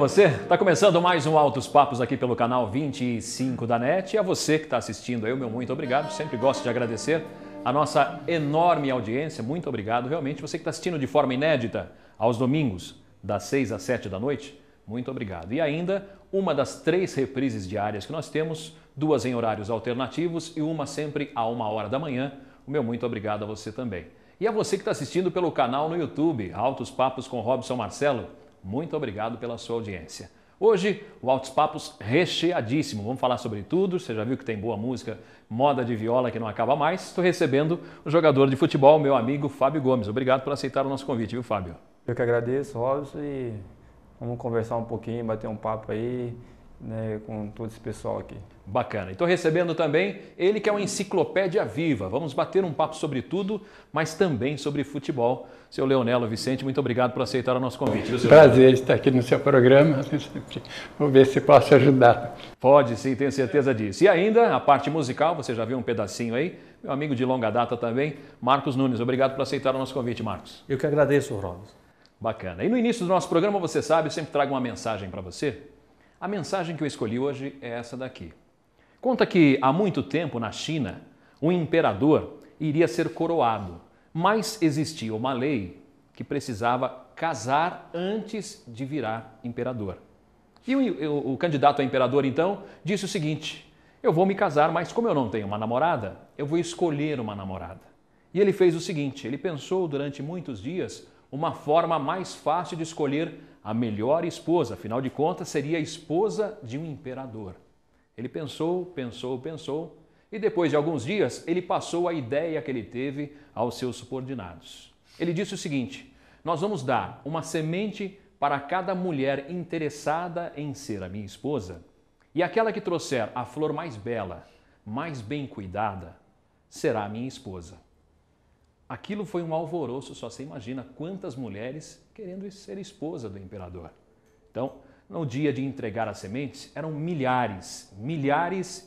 você? Está começando mais um Altos Papos aqui pelo canal 25 da NET. E a você que está assistindo aí, o meu muito obrigado. Sempre gosto de agradecer a nossa enorme audiência. Muito obrigado, realmente. Você que está assistindo de forma inédita aos domingos, das 6 às 7 da noite, muito obrigado. E ainda uma das 3 reprises diárias que nós temos, 2 em horários alternativos e uma sempre à 1h da manhã. O meu muito obrigado a você também. E a você que está assistindo pelo canal no YouTube, Altos Papos com Robson Marcelo, muito obrigado pela sua audiência. Hoje, o Altos Papos recheadíssimo. Vamos falar sobre tudo. Você já viu que tem boa música, moda de viola que não acaba mais. Estou recebendo o jogador de futebol, meu amigo Fábio Gomes. Obrigado por aceitar o nosso convite, viu, Fábio? Eu que agradeço, Robson, e vamos conversar um pouquinho, bater um papo aí, né, com todo esse pessoal aqui. Bacana. E estou recebendo também ele que é uma enciclopédia viva. Vamos bater um papo sobre tudo, mas também sobre futebol. Seu Leonelo Vicente, muito obrigado por aceitar o nosso convite. Prazer estar aqui no seu programa. Vou ver se posso ajudar. Pode sim, tenho certeza disso. E ainda a parte musical, você já viu um pedacinho aí. Meu amigo de longa data também, Marcos Nunes. Obrigado por aceitar o nosso convite, Marcos. Eu que agradeço, Robson. Bacana. E no início do nosso programa, você sabe, eu sempre trago uma mensagem para você. A mensagem que eu escolhi hoje é essa daqui. Conta que há muito tempo na China, um imperador iria ser coroado, mas existia uma lei que precisava casar antes de virar imperador. E o candidato a imperador, então, disse o seguinte: eu vou me casar, mas como eu não tenho uma namorada, eu vou escolher uma namorada. E ele fez o seguinte, ele pensou durante muitos dias uma forma mais fácil de escolher a melhor esposa, afinal de contas, seria a esposa de um imperador. Ele pensou e depois de alguns dias ele passou a ideia que ele teve aos seus subordinados. Ele disse o seguinte: nós vamos dar uma semente para cada mulher interessada em ser a minha esposa e aquela que trouxer a flor mais bela, mais bem cuidada, será a minha esposa. Aquilo foi um alvoroço, só você imagina quantas mulheres querendo ser esposa do imperador. Então, no dia de entregar as sementes, eram milhares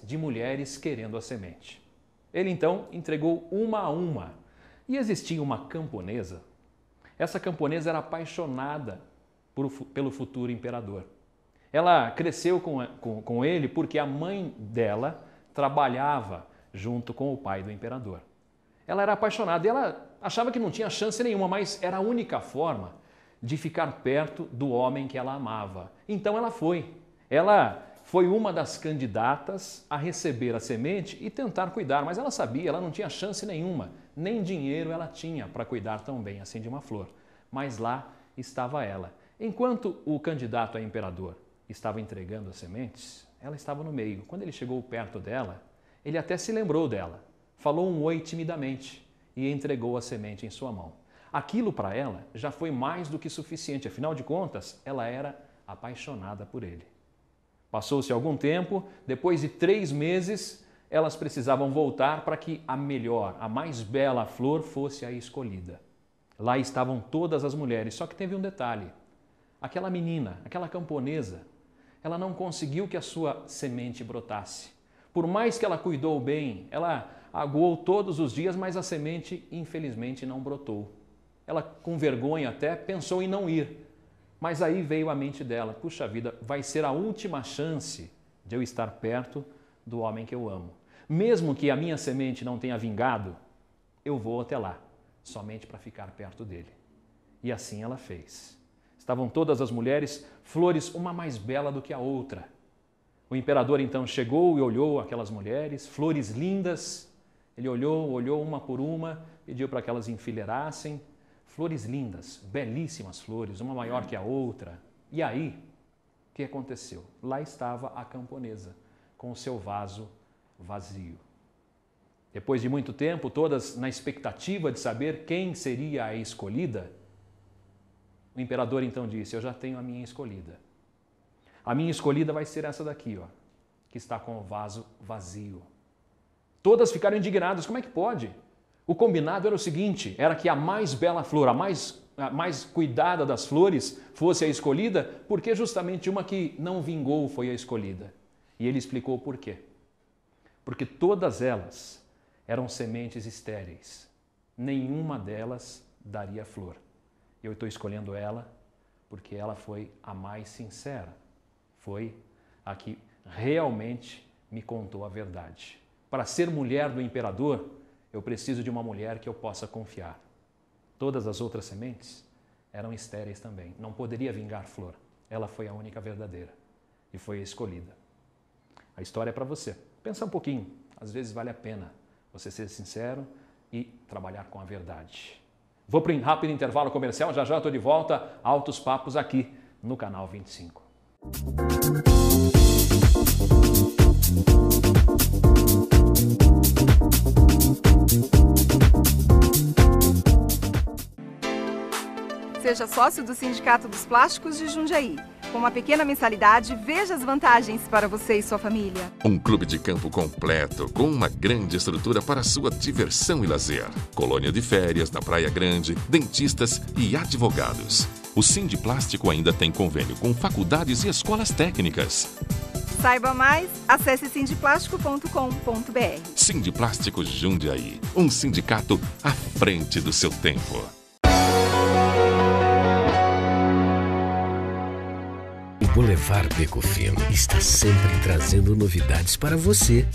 de mulheres querendo a semente. Ele então entregou uma a uma. E existia uma camponesa. Essa camponesa era apaixonada pelo futuro imperador. Ela cresceu com ele porque a mãe dela trabalhava junto com o pai do imperador. Ela era apaixonada e ela achava que não tinha chance nenhuma, mas era a única forma de ficar perto do homem que ela amava. Então ela foi. Ela foi uma das candidatas a receber a semente e tentar cuidar, mas ela sabia, ela não tinha chance nenhuma, nem dinheiro ela tinha para cuidar tão bem assim de uma flor. Mas lá estava ela. Enquanto o candidato a imperador estava entregando as sementes, ela estava no meio. Quando ele chegou perto dela, ele até se lembrou dela, falou um oi timidamente e entregou a semente em sua mão. Aquilo para ela já foi mais do que suficiente, afinal de contas, ela era apaixonada por ele. Passou-se algum tempo, depois de 3 meses, elas precisavam voltar para que a melhor, a mais bela flor fosse a escolhida. Lá estavam todas as mulheres, só que teve um detalhe. Aquela menina, aquela camponesa, ela não conseguiu que a sua semente brotasse. Por mais que ela cuidou bem, ela aguou todos os dias, mas a semente, infelizmente, não brotou. Ela, com vergonha até, pensou em não ir. Mas aí veio à mente dela: puxa vida, vai ser a última chance de eu estar perto do homem que eu amo. Mesmo que a minha semente não tenha vingado, eu vou até lá, somente para ficar perto dele. E assim ela fez. Estavam todas as mulheres, flores uma mais bela do que a outra. O imperador então chegou e olhou aquelas mulheres, flores lindas. Ele olhou uma por uma, pediu para que elas enfileirassem. Flores lindas, belíssimas flores, uma maior que a outra. E aí, o que aconteceu? Lá estava a camponesa, com o seu vaso vazio. Depois de muito tempo, todas na expectativa de saber quem seria a escolhida, o imperador então disse: eu já tenho a minha escolhida. A minha escolhida vai ser essa daqui, ó, que está com o vaso vazio. Todas ficaram indignadas. Como é que pode? O combinado era o seguinte, era que a mais bela flor, a mais cuidada das flores fosse a escolhida, porque justamente uma que não vingou foi a escolhida. E ele explicou por quê. Porque todas elas eram sementes estéreis. Nenhuma delas daria flor. Eu estou escolhendo ela porque ela foi a mais sincera. Foi a que realmente me contou a verdade. Para ser mulher do imperador, eu preciso de uma mulher que eu possa confiar. Todas as outras sementes eram estéreis também. Não poderia vingar flor. Ela foi a única verdadeira e foi a escolhida. A história é para você. Pensa um pouquinho. Às vezes vale a pena você ser sincero e trabalhar com a verdade. Vou para um rápido intervalo comercial. Já já estou de volta. Altos Papos aqui no Canal 25. Seja sócio do Sindicato dos Plásticos de Jundiaí. Com uma pequena mensalidade, veja as vantagens para você e sua família. Um clube de campo completo, com uma grande estrutura para sua diversão e lazer. Colônia de férias na Praia Grande, dentistas e advogados. O Sindiplástico ainda tem convênio com faculdades e escolas técnicas. Saiba mais, acesse sindiplástico.com.br. Sindiplástico Jundiaí, um sindicato à frente do seu tempo. Boulevard Beco Fino está sempre trazendo novidades para você.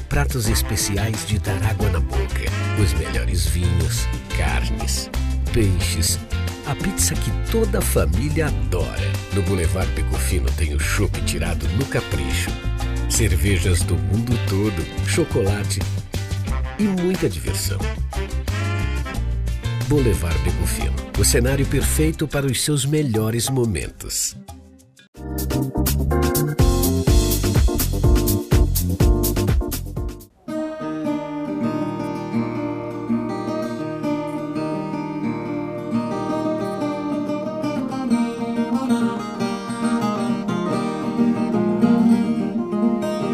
Pratos especiais de dar água na boca, os melhores vinhos, carnes, peixes, a pizza que toda a família adora. No Boulevard Beco Fino tem o chopp tirado no capricho, cervejas do mundo todo, chocolate e muita diversão. Boulevard Beco Fino, o cenário perfeito para os seus melhores momentos.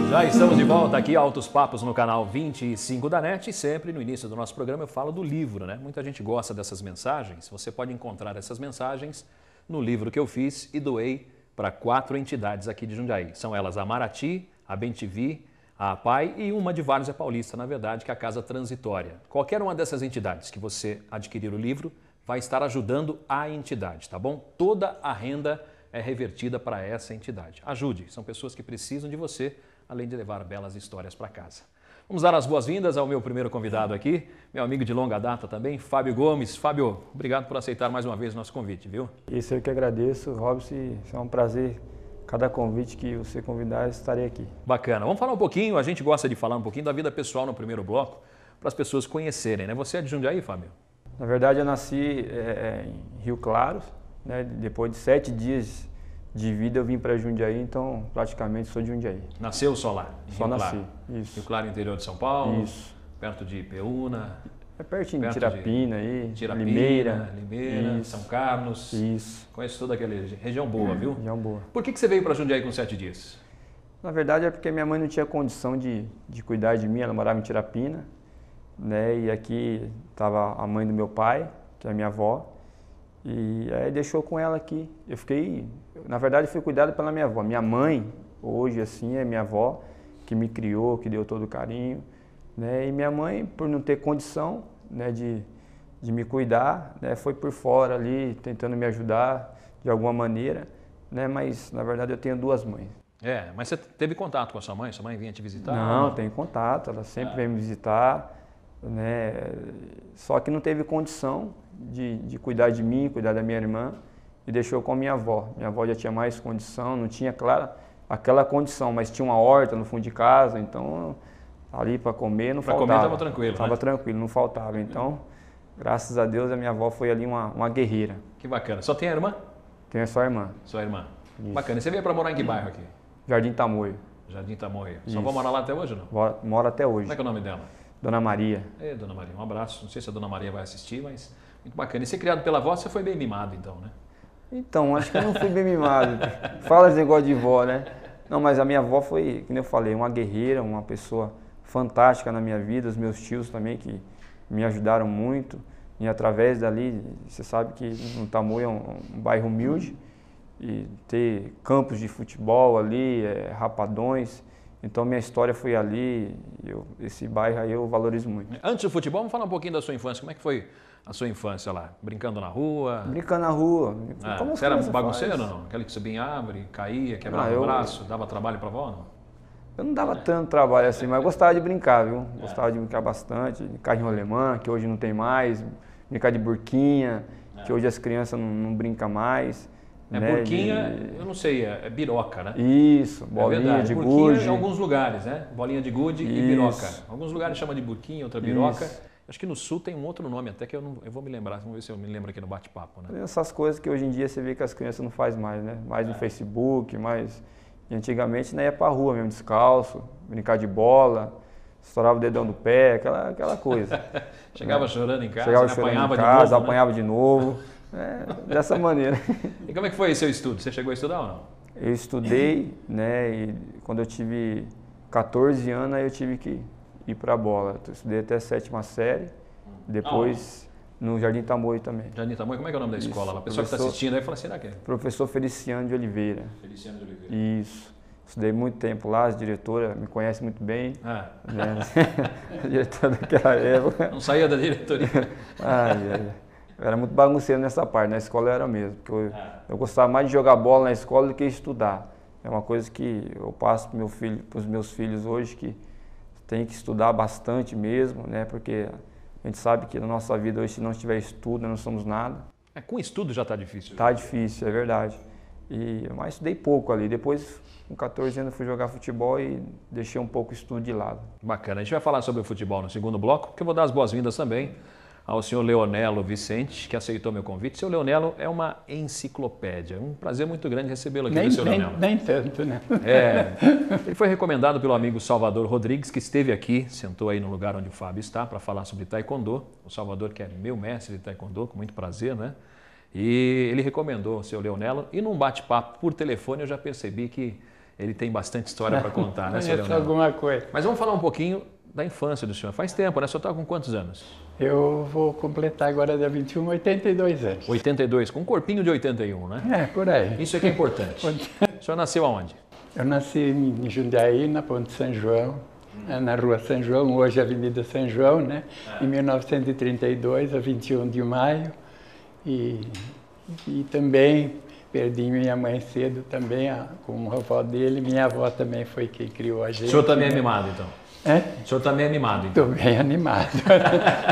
Já estamos de volta aqui, Altos Papos no canal 25 da NET, e sempre no início do nosso programa eu falo do livro, né? Muita gente gosta dessas mensagens, você pode encontrar essas mensagens no livro que eu fiz e doei para 4 entidades aqui de Jundiaí. São elas a Marati, a Bem-TV, a APAI e uma de Várzea Paulista, na verdade, que é a Casa Transitória. Qualquer uma dessas entidades que você adquirir o livro vai estar ajudando a entidade, tá bom? Toda a renda é revertida para essa entidade. Ajude, são pessoas que precisam de você, além de levar belas histórias para casa. Vamos dar as boas-vindas ao meu primeiro convidado aqui, meu amigo de longa data também, Fábio Gomes. Fábio, obrigado por aceitar mais uma vez o nosso convite, viu? Isso eu que agradeço, Robson, é um prazer. Cada convite que você convidar, eu estarei aqui. Bacana. Vamos falar um pouquinho, a gente gosta de falar um pouquinho da vida pessoal no primeiro bloco, para as pessoas conhecerem, né? Você é de Jundiaí, Fábio? Na verdade, eu nasci em Rio Claro, né? Depois de 7 dias de vida eu vim para Jundiaí, então praticamente sou de Jundiaí. Nasceu só lá? Só nasci, isso. Rio Claro, interior de São Paulo? Isso. Perto de Ipeúna? É pertinho de Tirapina aí, Tirapina, Limeira, São Carlos. Isso. Conheço toda aquela região boa, viu? Região boa. Por que você veio para Jundiaí com 7 dias? Na verdade é porque minha mãe não tinha condição de cuidar de mim, ela morava em Tirapina, né? E aqui estava a mãe do meu pai, que é a minha avó, e aí deixou com ela aqui. Eu fiquei, na verdade fui cuidado pela minha avó. Minha mãe, hoje assim, é minha avó, que me criou, que deu todo o carinho, né? E minha mãe, por não ter condição, né, de me cuidar, né, foi por fora ali, tentando me ajudar de alguma maneira, né? Mas na verdade eu tenho 2 mães. É, mas você teve contato com a sua mãe? Sua mãe vinha te visitar? Não, tenho contato, ela sempre vem me visitar, né? Só que não teve condição de cuidar de mim, cuidar da minha irmã, e deixou com a minha avó. Minha avó já tinha mais condição, não tinha, claro, aquela condição, mas tinha uma horta no fundo de casa, então ali para comer não faltava. Para comer estava tranquilo, Estava tranquilo, não faltava. Então, graças a Deus, a minha avó foi ali uma guerreira. Que bacana. Só tem a irmã? Tenho só a irmã. Sua irmã. Isso. Bacana. E você veio para morar em que bairro aqui? Jardim Tamoio. Jardim Tamoio. Só Isso. vai morar lá até hoje ou não? Mora até hoje. Como é que é o nome dela? Dona Maria. Ei, Dona Maria, um abraço. Não sei se a Dona Maria vai assistir, mas muito bacana. E ser criado pela avó, você foi bem mimado então, né? Então, acho que eu não fui bem mimado. Fala esse negócio de vó, né? Não, mas a minha avó foi, como eu falei, uma guerreira, uma pessoa fantástica na minha vida. Os meus tios também, que me ajudaram muito. E através dali, você sabe que no Tamoio é um bairro humilde. E ter campos de futebol ali, rapadões. Então minha história foi ali, esse bairro aí eu valorizo muito. Antes do futebol, vamos falar um pouquinho da sua infância. Como é que foi a sua infância lá? Brincando na rua? Brincando na rua. Como você era bagunceiro ou não? Aquele que subia em árvore, caía, quebrava o braço, dava trabalho pra avó ou não? Eu não dava tanto trabalho assim, mas eu gostava de brincar, viu? Gostava de brincar bastante, de carrinho alemã, que hoje não tem mais, brincar de burquinha, que hoje as crianças não brincam mais. Né? Burquinha, eu não sei, é biroca, né? Isso, bolinha de burquinha gude. Em alguns lugares, né? Bolinha de gude e biroca. Alguns lugares chamam de burquinha, outra biroca. Isso. Acho que no sul tem um outro nome até que eu vou me lembrar, vamos ver se eu me lembro aqui no bate-papo, né? Essas coisas que hoje em dia você vê que as crianças não fazem mais, né? Mais no Facebook, mais... E antigamente né, ia pra rua mesmo, descalço, brincar de bola, estourava o dedão do pé, aquela coisa. Chegava chorando em casa, chegava chorando apanhava em casa, de novo, apanhava de novo. Dessa maneira. E como é que foi seu estudo? Você chegou a estudar ou não? Eu estudei, né, e quando eu tive 14 anos, aí eu tive que ir para a bola. Eu estudei até a 7ª série, depois no Jardim Tamoio também. Jardim Tamoio, como é que é o nome da escola lá? A pessoa que está assistindo aí fala assim, que é? Professor Feliciano de Oliveira. Feliciano de Oliveira. Isso. Estudei muito tempo lá, a diretora me conhece muito bem. Né? A diretora daquela época. Não saía da diretoria. Eu era muito bagunceiro nessa parte, na escola eu era mesmo. Porque eu gostava mais de jogar bola na escola do que estudar. É uma coisa que eu passo para os meus filhos hoje, que tem que estudar bastante mesmo, né? Porque a gente sabe que na nossa vida hoje, se não tiver estudo, nós não somos nada. Com estudo já está difícil. Está difícil, é verdade. Mas estudei pouco ali. Depois, com 14 anos, eu fui jogar futebol e deixei um pouco o estudo de lado. Bacana. A gente vai falar sobre o futebol no segundo bloco, porque eu vou dar as boas-vindas também ao senhor Leonelo Vicente, que aceitou meu convite. Seu Leonelo é uma enciclopédia. Um prazer muito grande recebê-lo aqui, seu Leonelo. Nem tanto, né? Ele foi recomendado pelo amigo Salvador Rodrigues, que esteve aqui, sentou aí no lugar onde o Fábio está, para falar sobre Taekwondo. O Salvador, que é meu mestre de Taekwondo, com muito prazer, né? E ele recomendou o seu Leonelo. E num bate-papo por telefone eu já percebi que ele tem bastante história para contar, né, seu Leonelo? Alguma coisa. Mas vamos falar um pouquinho da infância do senhor. Faz tempo, né? O senhor está com quantos anos? Eu vou completar agora dia 21, 82 anos. 82, com um corpinho de 81, né? Por aí. Isso é que é importante. O senhor nasceu aonde? Eu nasci em Jundiaí, na Ponte São João, na Rua São João, hoje Avenida São João, né? Em 1932, a 21 de maio. E também perdi minha mãe cedo também, como a avó dele. Minha avó também foi quem criou a gente. O senhor também é mimado, então? O senhor também é mimado, então? Estou bem animado.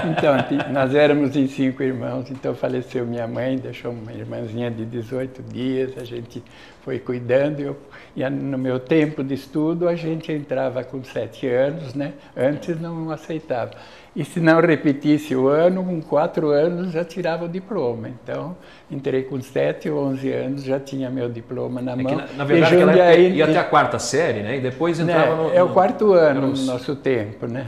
Então, nós éramos em 5 irmãos, então faleceu minha mãe, deixou uma irmãzinha de 18 dias, a gente foi cuidando. E no meu tempo de estudo, a gente entrava com 7 anos, né? Antes não aceitava. E se não repetisse o ano, com 4 anos já tirava o diploma. Então, entrei com 7 ou 11 anos, já tinha meu diploma na mão. Na verdade, Jundiaí, época, ia até a 4ª série, né? E depois entrava no... É o 4º ano no nosso tempo, né?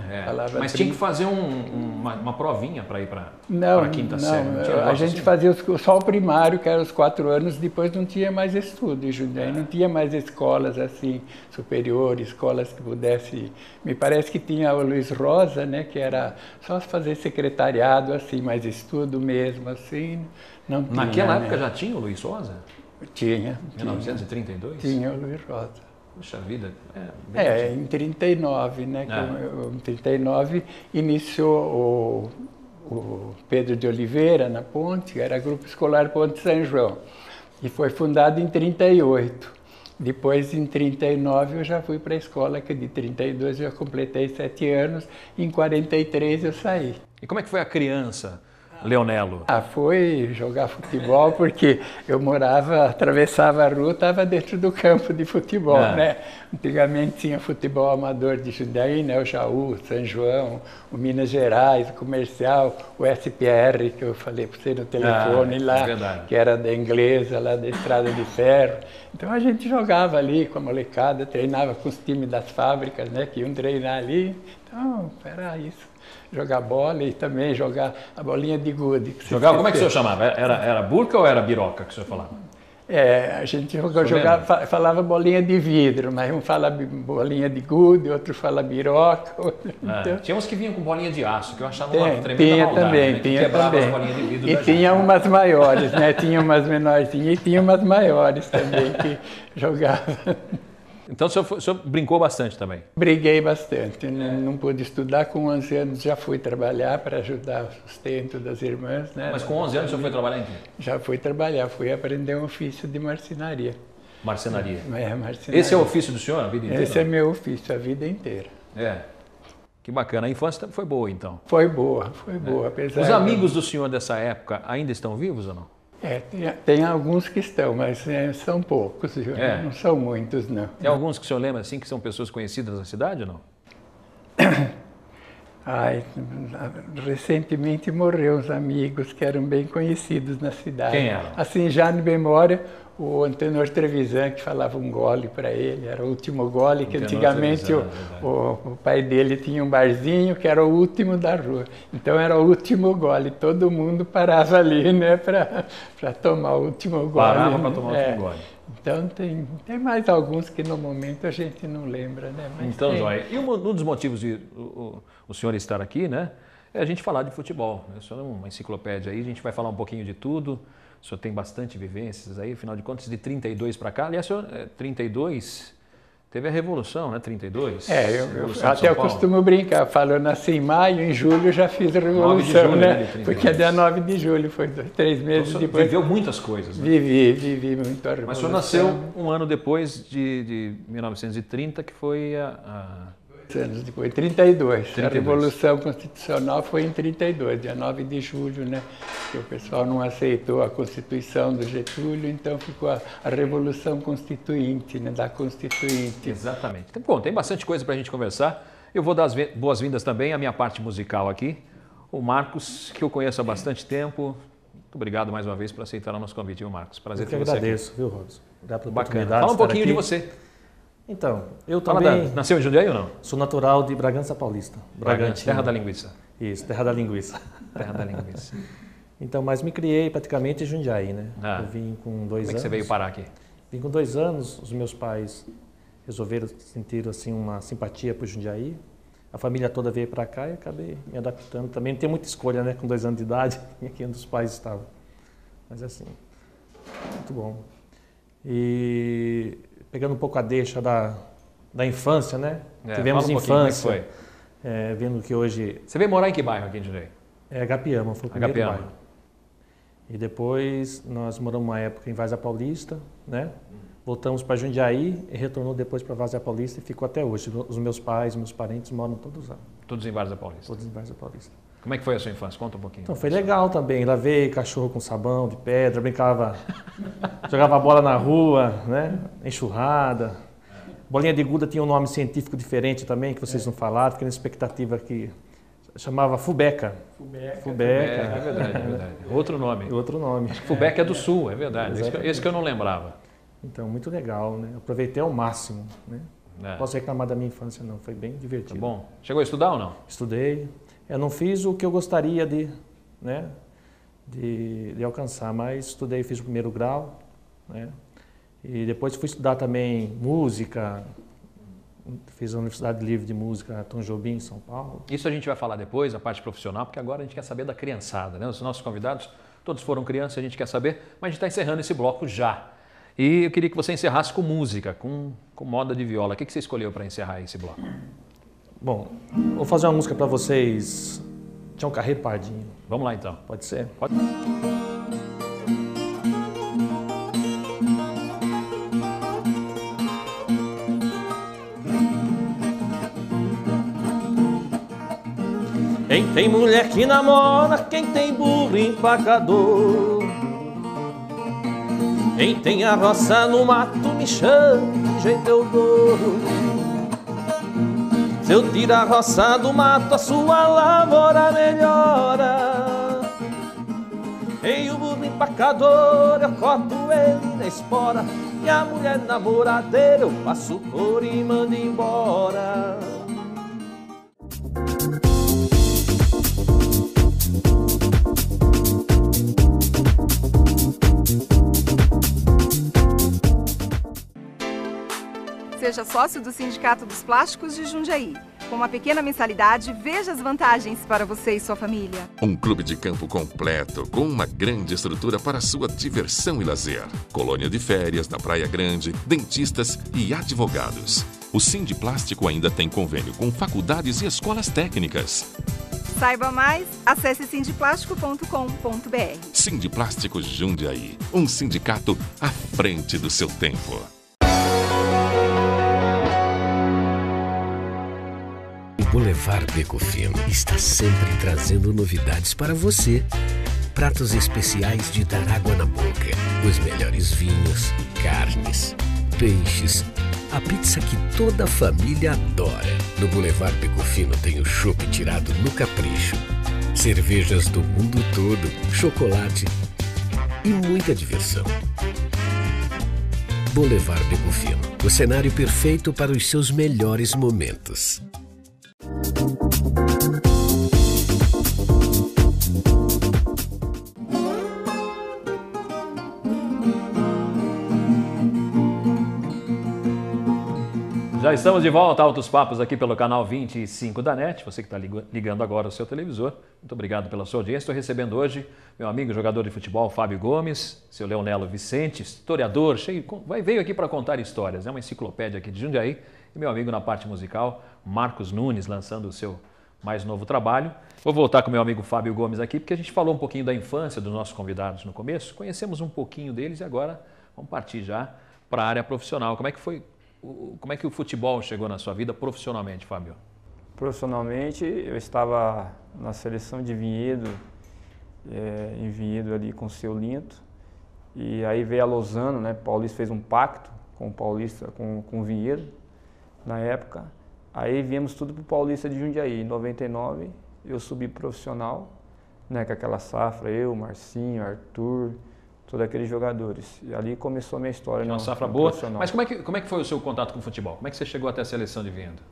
Mas tinha que fazer uma provinha para ir para a 5ª série. A gente fazia só o primário, que era os 4 anos, depois não tinha mais estudo em Jundiaí. Não tinha mais escolas assim, superiores, escolas que pudesse... Me parece que tinha o Luiz Rosa, né? Que era só fazer secretariado, assim, mas estudo mesmo, assim, não tinha. Naquela época já tinha o Luiz Rosa? Tinha. 1932? Tinha o Luiz Rosa. Puxa vida. Em 39, né? Em 39 iniciou o Pedro de Oliveira, na Ponte, que era Grupo Escolar Ponte São João. E foi fundado em 38. Depois, em 39, eu já fui para a escola, que de 32 eu já completei 7 anos, em 43 eu saí. E como é que foi a criança, Leonelo? Foi jogar futebol, porque eu atravessava a rua, estava dentro do campo de futebol, né? Antigamente tinha futebol amador de Jundiaí, né? O Jaú, São João, o Minas Gerais, o Comercial, o SPR, que eu falei para você no telefone lá, que era da Inglesa, lá da Estrada de Ferro. Então a gente jogava ali com a molecada, treinava com os times das fábricas, né? Que iam treinar ali. Então, era isso. Jogar bola e também jogar a bolinha de gude. Jogava, como é que o senhor chamava? Era burca ou era biroca que o senhor falava? A gente jogava, falava bolinha de vidro, mas um fala bolinha de gude, outro fala biroca. Então... Tinha uns que vinham com bolinha de aço, que eu achava uma tremenda maldade, também, né? tinha também. As bolinhas de vidro e tinha umas maiores, né? Tinha umas menorzinhas e tinha umas maiores também que jogavam. Então o senhor brincou bastante também? Briguei bastante, não pude estudar. Com 11 anos já fui trabalhar para ajudar o sustento das irmãs. Né? Mas com 11 anos o senhor foi trabalhar em quê? Já fui trabalhar, fui aprender um ofício de marcenaria. Marcenaria. Marcenaria. Esse é o ofício do senhor a vida inteira? Esse é meu ofício a vida inteira. Que bacana. A infância foi boa, então? Foi boa, apesar... Os amigos do senhor dessa época ainda estão vivos ou não? Tem alguns que estão, mas são poucos, não são muitos, não. Tem alguns que o senhor lembra, assim, que são pessoas conhecidas na cidade ou não? Recentemente morreu uns amigos que eram bem conhecidos na cidade. Quem era? Assim, já na memória, o Antenor Trevisan, que falava um gole para ele, era o último gole, que antigamente o pai dele tinha um barzinho que era o último da rua. Então era o último gole, todo mundo parava ali, né, para tomar o último gole. Parava para tomar o último gole. Então tem mais alguns que no momento a gente não lembra, né? Mas então, Joia, e um dos motivos de o senhor estar aqui, né, é a gente falar de futebol. O senhor é uma enciclopédia aí, a gente vai falar um pouquinho de tudo. O senhor tem bastante vivências aí, afinal de contas, de 32 para cá. Aliás, o senhor, 32, teve a Revolução, né? 32. Eu até costumo brincar, falo, eu nasci em maio, em julho já fiz a Revolução, julho, né? Porque é dia 9 de julho, foi 3 meses então, depois. Viveu muitas coisas, né? Vivi muito a Revolução. Mas o senhor nasceu um ano depois de 1930, que foi anos depois, 32. A Revolução Constitucional foi em 32, dia 9 de julho, né? Que o pessoal não aceitou a Constituição do Getúlio, então ficou a Revolução Constituinte, né? Da Constituinte. Exatamente. Bom, tem bastante coisa para a gente conversar. Eu vou dar as boas-vindas também à minha parte musical aqui. O Marcos, que eu conheço há bastante tempo. Muito obrigado mais uma vez por aceitar o nosso convite, viu, Marcos? Prazer ter você aqui. Eu agradeço, viu, Robson? Bacana. Fala um pouquinho de você. Então, eu também... Nasceu em Jundiaí ou não? Sou natural de Bragança Paulista. Bragantino. Terra da linguiça. Isso, terra da linguiça. Terra da linguiça. Então, mas me criei praticamente em Jundiaí, né? Eu vim com 2 anos. Como é que você veio parar aqui? Vim com 2 anos, os meus pais resolveram sentir assim, uma simpatia por Jundiaí. A família toda veio para cá e acabei me adaptando. Também não tem muita escolha, né? Com 2 anos de idade, aqui onde os pais estavam. Mas assim, muito bom. E... pegando um pouco a deixa da infância, né? Tivemos infância. Como é que foi? Vendo que hoje... Você veio morar em que bairro aqui em Jundiaí? Agapiama, foi o primeiro bairro. E depois nós moramos uma época em Várzea Paulista, né? Voltamos para Jundiaí e retornou depois para Várzea Paulista e ficou até hoje. Os meus pais, meus parentes moram todos lá. Todos em Várzea Paulista? Todos em Várzea Paulista. Como é que foi a sua infância? Conta um pouquinho. Então, foi legal também. Lavei cachorro com sabão de pedra, brincava, jogava bola na rua, né? Enxurrada. Bolinha de gude tinha um nome científico diferente também, que vocês não falaram, fiquei na expectativa que chamava fubeca. Fubeca. É verdade. Outro nome. Outro nome. Fubeca é do Sul, é verdade. Esse que eu não lembrava. Então, muito legal, né? Aproveitei ao máximo, né? Não posso reclamar da minha infância, não. Foi bem divertido. Tá bom. Chegou a estudar ou não? Estudei. Eu não fiz o que eu gostaria de alcançar, mas estudei, fiz o 1º grau, né? E depois fui estudar também música, fiz a Universidade Livre de Música Tom Jobim, em São Paulo. Isso a gente vai falar depois, a parte profissional, porque agora a gente quer saber da criançada, né? Os nossos convidados, todos foram crianças, a gente quer saber, mas a gente está encerrando esse bloco já. E eu queria que você encerrasse com música, com moda de viola. O que você escolheu para encerrar esse bloco? Bom, vou fazer uma música para vocês, Tião Carreiro Pardinho. Vamos lá então. Pode ser? Pode. Quem tem mulher que namora, quem tem burro empacador, quem tem a roça no mato, me chama, que jeito eu dou. Se eu tiro a roça do mato, a sua lavoura melhora. E o burro empacador, eu corto ele na espora, e a mulher namoradeira, eu passo por e mando embora. Seja sócio do Sindicato dos Plásticos de Jundiaí. Com uma pequena mensalidade, veja as vantagens para você e sua família. Um clube de campo completo, com uma grande estrutura para sua diversão e lazer. Colônia de férias na Praia Grande, dentistas e advogados. O Sindiplástico ainda tem convênio com faculdades e escolas técnicas. Saiba mais, acesse sindiplástico.com.br. Sindiplástico Jundiaí, um sindicato à frente do seu tempo. O Boulevard Beco Fino está sempre trazendo novidades para você. Pratos especiais de dar água na boca, os melhores vinhos, carnes, peixes, a pizza que toda a família adora. No Boulevard Beco Fino tem o chopp tirado no capricho, cervejas do mundo todo, chocolate e muita diversão. Boulevard Beco Fino, o cenário perfeito para os seus melhores momentos. Já estamos de volta a Altos Papos aqui pelo canal 25 da NET. Você que está ligando agora o seu televisor, muito obrigado pela sua audiência. Estou recebendo hoje meu amigo jogador de futebol Fábio Gomes, seu Leonelo Vicente, historiador, veio aqui para contar histórias, é uma enciclopédia aqui de Jundiaí. E meu amigo na parte musical, Marcos Nunes, lançando o seu mais novo trabalho. Vou voltar com meu amigo Fábio Gomes aqui, porque a gente falou um pouquinho da infância dos nossos convidados no começo, conhecemos um pouquinho deles e agora vamos partir já para a área profissional. Como é que o futebol chegou na sua vida profissionalmente, Fábio? Profissionalmente, eu estava na seleção de Vinhedo, em Vinhedo ali com o Seu Linto, e aí veio a Lozano, né? O Paulista fez um pacto com o Paulista, com o Vinhedo, na época. Aí viemos tudo para o Paulista de Jundiaí. Em 99, eu subi profissional, né? Com aquela safra, eu, Marcinho, Arthur, todos aqueles jogadores. E ali começou a minha história. Uma safra boa. Mas como é que foi o seu contato com o futebol? Como é que você chegou até a seleção de Vinhedo?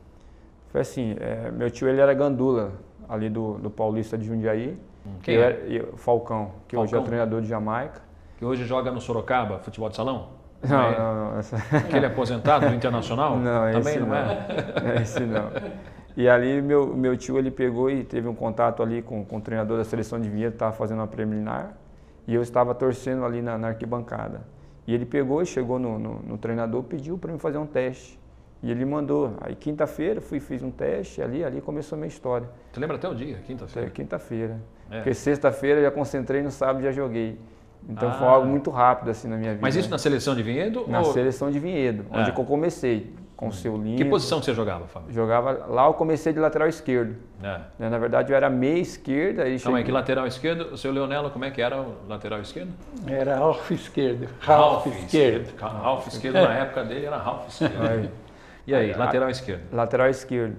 Foi assim, meu tio ele era gandula ali do Paulista de Jundiaí. Quem é? Falcão, que hoje é o treinador de Jamaica. Que hoje joga no Sorocaba, futebol de salão? Não. Aquele aposentado do Internacional? Não, também esse não é? Esse não. E ali meu tio ele pegou e teve um contato ali com o treinador da seleção de Vinhedo, estava fazendo uma preliminar. E eu estava torcendo ali na arquibancada. E ele pegou e chegou no treinador, pediu para mim fazer um teste. E ele mandou. Aí quinta-feira fiz um teste, ali começou a minha história. Você lembra até o dia, quinta-feira? Quinta-feira. Porque sexta-feira eu já concentrei, no sábado já joguei. Então foi algo muito rápido assim na minha vida. Mas isso na seleção de Vinhedo? Na seleção de Vinhedo, onde eu comecei. Com o Seu Linto. Que posição que você jogava, Fábio? Jogava, lá eu comecei de lateral esquerdo. Na verdade eu era meia esquerda. Aí que lateral esquerdo, o seu Leonelo, como é que era o lateral esquerdo? Era Ralf esquerdo. Ralf esquerdo. Ralf esquerdo, na época dele era Ralf esquerdo. E aí, lateral esquerdo? Lateral esquerdo.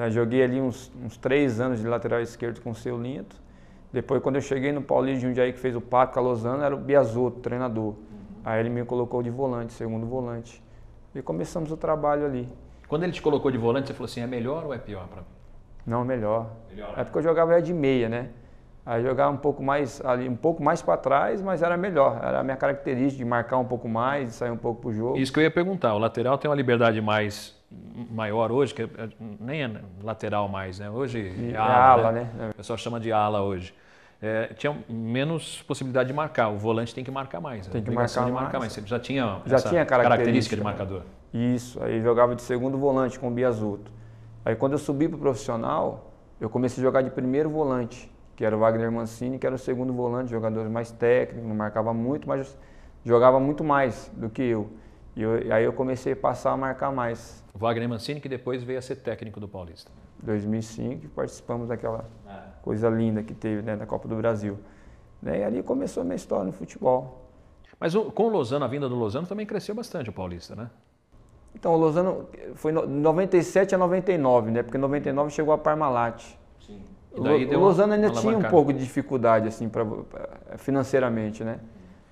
Joguei ali uns 3 anos de lateral esquerdo com o Seu Linto. Depois, quando eu cheguei no Paulista de Jundiaí, que fez o pacto com a Lozano, era o Biasotto, treinador. Aí ele me colocou de volante, segundo volante. E começamos o trabalho ali. Quando ele te colocou de volante, você falou assim, é melhor ou é pior para mim? Não, melhor. É porque eu jogava de meia, né? Aí eu jogava um pouco mais para trás, mas era melhor. Era a minha característica de marcar um pouco mais, de sair um pouco pro jogo. Isso que eu ia perguntar. O lateral tem uma liberdade maior hoje, que nem é lateral mais, né? Hoje é ala, né? O pessoal chama de ala hoje. Tinha menos possibilidade de marcar. O volante tem que marcar mais. Tem que marcar mais. Você já tinha característica de marcador. Isso. Aí jogava de segundo volante com o Biasotto. Aí quando eu subi para o profissional, eu comecei a jogar de primeiro volante, que era o Wagner Mancini, que era o segundo volante, jogador mais técnico, não marcava muito, mas jogava muito mais do que eu. E aí eu comecei a passar a marcar mais. O Wagner Mancini, que depois veio a ser técnico do Paulista. 2005, participamos daquela coisa linda que teve, né, da Copa do Brasil. E ali começou a minha história no futebol. Mas com o Lozano, a vinda do Lozano também cresceu bastante o Paulista, né? Então, o Lozano foi de 97 a 99, né? Porque em 99 chegou a Parmalat. Sim. O Lozano ainda tinha um pouco de dificuldade, assim, financeiramente, né?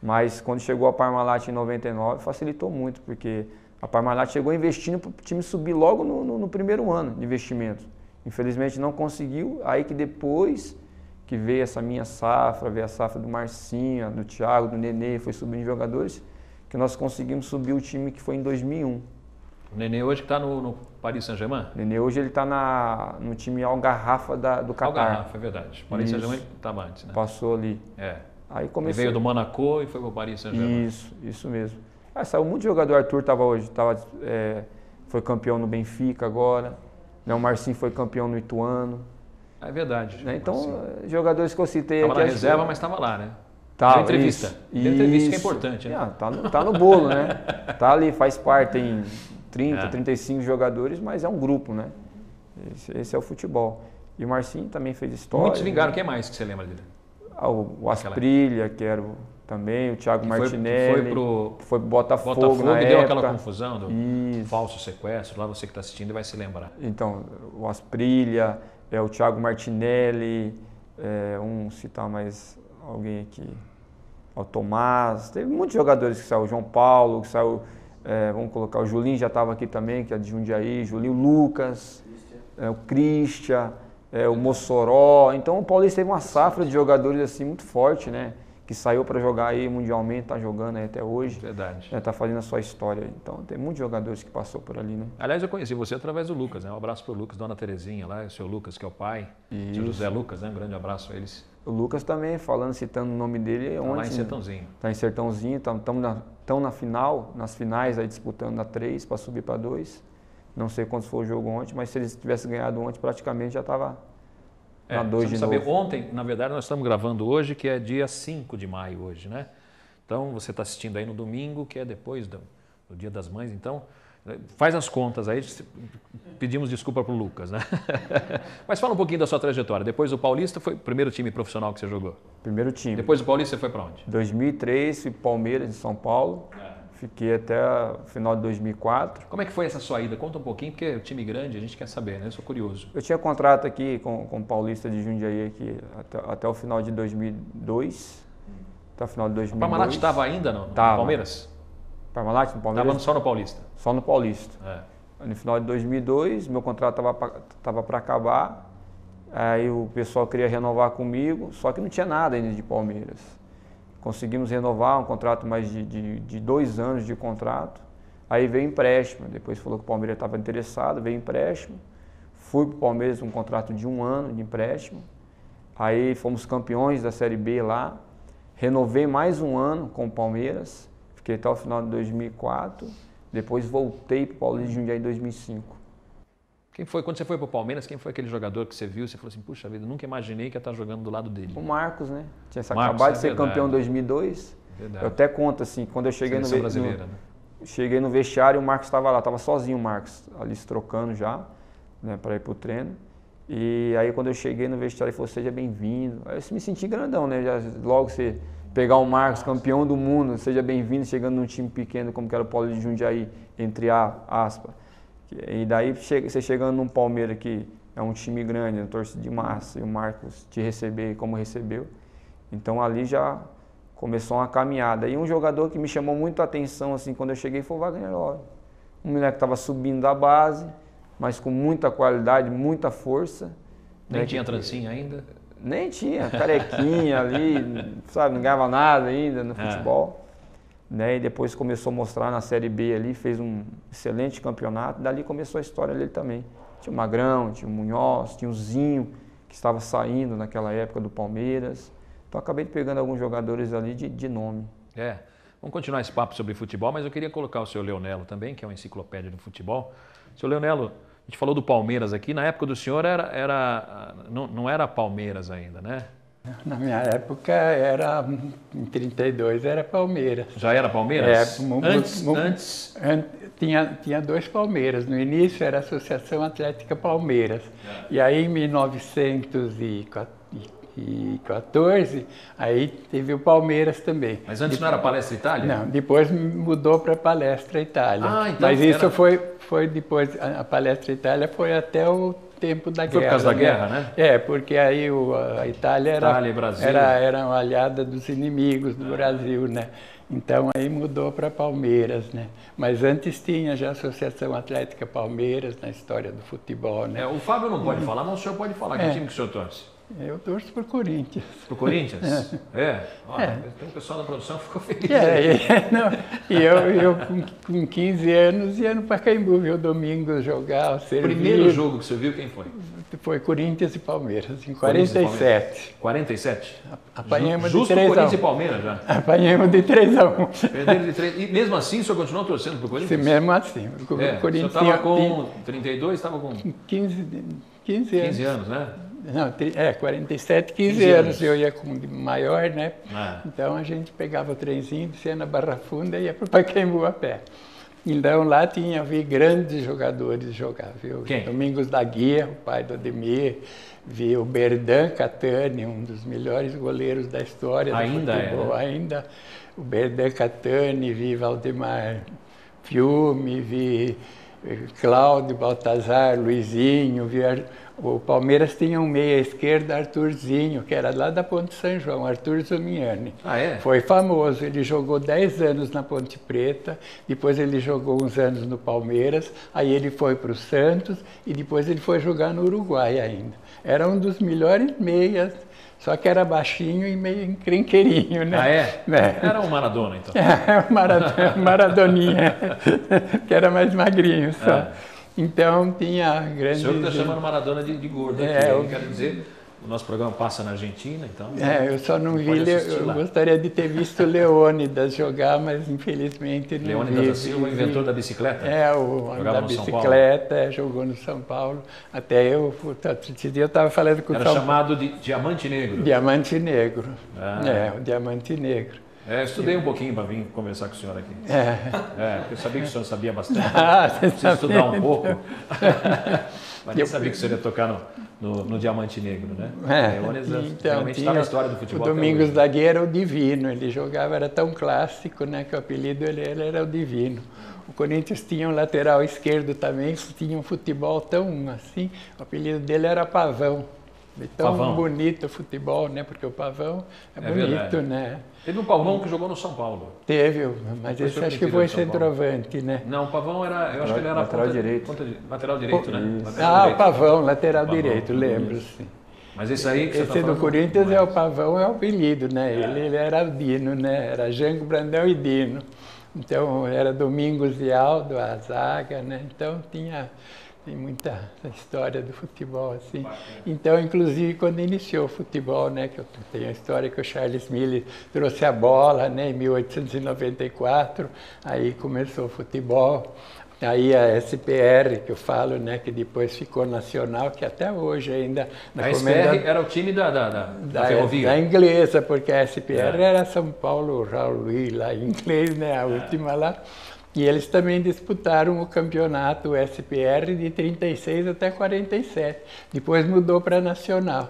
Mas quando chegou a Parmalat em 99, facilitou muito, porque a Parmalat chegou investindo para o time subir logo no primeiro ano de investimento. Infelizmente não conseguiu, aí que depois que veio essa minha safra, veio a safra do Marcinho, do Thiago, do Nenê, foi subindo jogadores, que nós conseguimos subir o time que foi em 2001. O Nenê hoje que está no Paris Saint-Germain? O Nenê hoje ele está no time Al-Garrafa do Qatar. Al-Garrafa, é verdade. O Paris Saint-Germain estava antes, né? Passou ali. Aí Ele veio do Monaco e foi para o Paris Saint-Germain. Isso mesmo. Saiu muito jogador. O Arthur estava hoje, foi campeão no Benfica agora. Né? O Marcinho foi campeão no Ituano. É verdade. Né? Então, jogadores que eu citei aqui... Estava na reserva, mas estava lá, né? Deu entrevista. Deu entrevista que é importante, né? Tá no bolo, né? Tá ali, faz parte, tem 30, 35 jogadores, mas é um grupo, né? Esse é o futebol. E o Marcinho também fez história. Muitos vingaram. Quem mais que você lembra dele? O Asprilha, que era também, o Thiago Martinelli. Foi pro Botafogo na época. Deu aquela confusão do falso sequestro. Lá você que está assistindo vai se lembrar. Então, o Asprilha, o Thiago Martinelli, vamos citar mais alguém aqui. O Tomás, teve muitos jogadores que saiu, o João Paulo, que saiu, vamos colocar, o Julinho já estava aqui também, que é de Jundiaí, Julinho, Lucas, o Christian, o Mossoró. Então o Paulista teve uma safra de jogadores assim muito forte, né? Que saiu para jogar aí mundialmente, está jogando aí até hoje. Verdade. Está fazendo a sua história. Então tem muitos jogadores que passou por ali, né? Aliás, eu conheci você através do Lucas, né? Um abraço para o Lucas, Dona Terezinha lá, o seu Lucas, que é o pai, o seu José Lucas, né? Um grande abraço a eles. O Lucas também, citando o nome dele, tá lá em Sertãozinho. Está em Sertãozinho, estão na final, nas finais aí disputando na 3 para subir para 2. Não sei quantos foi o jogo ontem, mas se eles tivessem ganhado ontem, praticamente já estava na 2 de novo. Ontem, na verdade, nós estamos gravando hoje, que é dia 5 de maio hoje, né? Então, você está assistindo aí no domingo, que é depois do Dia das Mães, então... Faz as contas aí, pedimos desculpa para o Lucas, né? Mas fala um pouquinho da sua trajetória. Depois do Paulista, foi o primeiro time profissional que você jogou? Primeiro time. Depois do Paulista, você foi para onde? 2003, fui para Palmeiras, de São Paulo. Fiquei até o final de 2004. Como é que foi essa sua ida? Conta um pouquinho, porque o time grande, a gente quer saber, né? Eu sou curioso. Eu tinha contrato aqui com o Paulista de Jundiaí aqui, até o final de 2002. Até o final de 2002. O Parmalat estava ainda no Palmeiras? Parmalat no Palmeiras? Estava só no Paulista? Só no Paulista. No final de 2002, meu contrato estava para acabar. Aí o pessoal queria renovar comigo, só que não tinha nada ainda de Palmeiras. Conseguimos renovar um contrato mais de 2 anos de contrato. Aí veio empréstimo, depois falou que o Palmeiras estava interessado, veio empréstimo. Fui para o Palmeiras com um contrato de 1 ano de empréstimo. Aí fomos campeões da Série B lá. Renovei mais 1 ano com o Palmeiras. Fiquei até o final de 2004. Depois voltei para o Paulista de Jundiaí em 2005. Quem foi, quando você foi para o Palmeiras, quem foi aquele jogador que você viu? Você falou assim, puxa vida, nunca imaginei que ia estar jogando do lado dele. O Marcos, né? Tinha acabado de ser campeão em 2002. Verdade. Eu até conto assim, quando eu cheguei cheguei no vestiário, o Marcos estava lá, estava sozinho o Marcos, ali se trocando já, né, para ir para o treino. E aí quando eu cheguei no vestiário, ele falou, seja bem-vindo. Aí eu me senti grandão, né? Logo você pegar o Marcos, campeão do mundo, seja bem-vindo, chegando num time pequeno como que era o Paulista de Jundiaí, entre aspas. E daí você chegando num Palmeiras que é um time grande, torcida de massa, e o Marcos te receber como recebeu. Então ali já começou uma caminhada. E um jogador que me chamou muito a atenção assim, quando eu cheguei foi o Wagner Love. Um moleque que estava subindo da base, mas com muita qualidade, muita força. Nem tinha trancinha ainda? Nem tinha, carequinha ali, sabe, não ganhava nada ainda no futebol. Né? E depois começou a mostrar na Série B ali, fez um excelente campeonato, dali começou a história dele também. Tinha o Magrão, tinha o Munhoz, tinha o Zinho, que estava saindo naquela época do Palmeiras. Então acabei pegando alguns jogadores ali de nome. Vamos continuar esse papo sobre futebol, mas eu queria colocar o seu Leonello também, que é uma enciclopédia do futebol. Seu Leonello, a gente falou do Palmeiras aqui, na época do senhor não era Palmeiras ainda, né? Na minha época, em 32, era Palmeiras. Já era Palmeiras? Antes tinha 2 Palmeiras. No início era a Associação Atlética Palmeiras. E aí, em 1914, aí teve o Palmeiras também. Mas antes não era Palestra Itália? Não, depois mudou para Palestra Itália. Então mas isso foi depois, a Palestra Itália foi até o tempo da guerra. Foi por causa da guerra, né? Porque aí a Itália era uma aliada dos inimigos do Brasil, né? Então aí mudou para Palmeiras, né? Mas antes tinha já a Associação Atlética Palmeiras na história do futebol, né? O Fábio não pode falar, mas o senhor pode falar. Que time que o senhor torce? Eu torço por Corinthians. Pro Corinthians? Tem um pessoal da produção que ficou feliz. Não, e eu com 15 anos ia no Pacaembu, ver o Domingos jogar, o serviço. O primeiro jogo que você viu, quem foi? Foi Corinthians e Palmeiras, em 47. 47? Apanhamos Justo de 3 a 1. Corinthians e Palmeiras já. Apanhamos de 3 a 1. Perderam de 3. E mesmo assim, o senhor continuou torcendo pro Corinthians? Mesmo assim. O O Corinthians senhor estava com 32, estava com 15 anos, né? Não, 47, 15 anos. Eu ia com maior, né? Então a gente pegava o trenzinho, descia na Barra Funda e ia para o Pacaembu a pé. Então lá vi grandes jogadores jogar, viu? Quem? Domingos da Guia, o pai do Ademir, vi o Berdan Catani, um dos melhores goleiros da história do futebol. Ainda o Berdan Catani, vi Valdemar Fiume, vi Cláudio Baltazar, Luizinho, vi o Palmeiras tinha um meia esquerda, Arthurzinho, que era lá da Ponte São João, Arthur Zumiani. Foi famoso, ele jogou 10 anos na Ponte Preta, depois ele jogou uns anos no Palmeiras, aí ele foi para o Santos e depois ele foi jogar no Uruguai ainda. Era um dos melhores meias, só que era baixinho e meio encrenqueirinho, né? Era um Maradona, então. Maradoninha, que era mais magrinho só. Então tinha grandes... O senhor está chamando Maradona de gordo aqui, eu quero dizer, o nosso programa passa na Argentina, então... eu só não vi, eu gostaria de ter visto o Leônidas jogar, mas infelizmente não vi. Leônidas da Silva, o inventor da bicicleta? O da bicicleta, jogou no São Paulo. Até esse dia eu estava falando com o São Paulo. Era chamado de Diamante Negro. Diamante Negro, o Diamante Negro. Eu estudei um pouquinho para vir conversar com o senhor aqui. Eu sabia que o senhor sabia bastante. Preciso estudar um pouco. Mas nem sabia que o senhor ia tocar no Diamante Negro, né? Então, realmente está na história do futebol. O Domingos da Guia era o Divino, ele jogava, era tão clássico, né, que o apelido ele era o Divino. O Corinthians tinha um lateral esquerdo também, tinha um futebol tão assim, o apelido dele era Pavão. Tão bonito o futebol, né? Porque o Pavão é bonito, verdade. Né? Teve um Pavão que jogou no São Paulo. Teve, mas esse acho que foi centroavante, né? Não, o Pavão era, eu acho que ele era lateral direito. Lateral direito, né? O Pavão, lateral direito, lembro-se. Mas esse aí que você esse do Corinthians é o Pavão, é o apelido, né? Ele era o Dino, né? Era Jango, Brandão e Dino. Então era Domingos e Aldo, a zaga, né? Então tem muita história do futebol, assim. Então, inclusive, quando iniciou o futebol, né, que eu tenho a história que o Charles Miller trouxe a bola, né, em 1894, aí começou o futebol. Aí a SPR, que eu falo, né, que depois ficou nacional, que até hoje ainda... A SPR era o time da Ferrovia? Da inglesa, porque a SPR era São Paulo, Raul Luiz, lá em inglês, né, a última lá. E eles também disputaram o campeonato SPR de 36 até 47. Depois mudou para Nacional.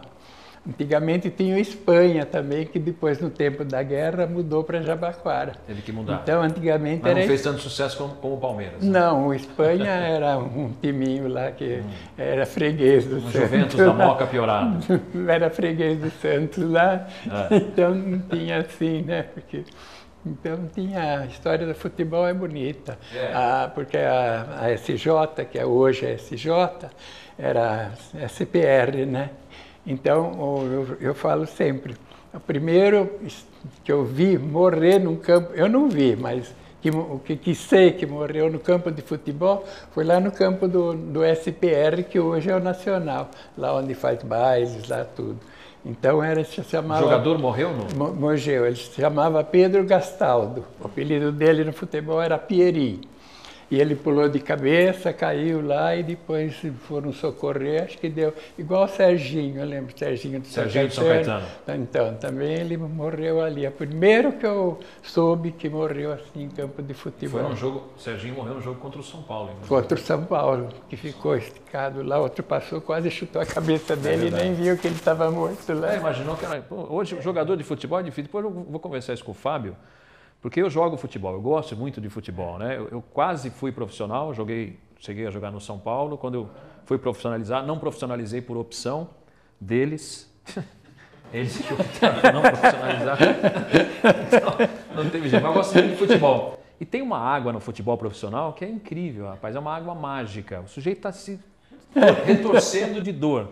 Antigamente tinha o Espanha também, que depois, no tempo da guerra, mudou para Jabaquara. Teve que mudar. Então, antigamente Mas não fez tanto sucesso como o Palmeiras. Né? Não, o Espanha era um timinho lá que era freguês do Santos. Juventus da Moca piorado. Era freguês do Santos lá. Então não tinha assim, né? Então tinha a história do futebol é bonita, porque a SJ, que hoje é SJ, era SPR, né? Então eu falo sempre, o primeiro que eu vi morrer num campo, eu não vi, mas que sei que morreu no campo de futebol foi lá no campo do SPR, que hoje é o Nacional, lá onde faz bailes, lá tudo. Então se chamava... O jogador morreu? Morreu, ele se chamava Pedro Gastaldo. O apelido dele no futebol era Pieri. E ele pulou de cabeça, caiu lá e depois foram socorrer, acho que deu... Igual o Serginho, eu lembro, Serginho de São Caetano. Então, também ele morreu ali. É o primeiro que eu soube que morreu assim em campo de futebol. Foi um jogo, o Serginho morreu no jogo contra o São Paulo. Contra o São Paulo, que ficou esticado lá, outro passou, quase chutou a cabeça dele e nem viu que ele estava morto lá. Imaginou que era... Hoje, jogador de futebol é difícil. Depois eu vou conversar isso com o Fábio, porque eu jogo futebol, eu gosto muito de futebol, né? Eu quase fui profissional, cheguei a jogar no São Paulo. Quando eu fui profissionalizar, não profissionalizei por opção deles. Eles que optaram não profissionalizar. Então, não teve jeito, mas eu gosto muito de futebol. E tem uma água no futebol profissional que é incrível, rapaz, é uma água mágica. O sujeito está se retorcendo de dor.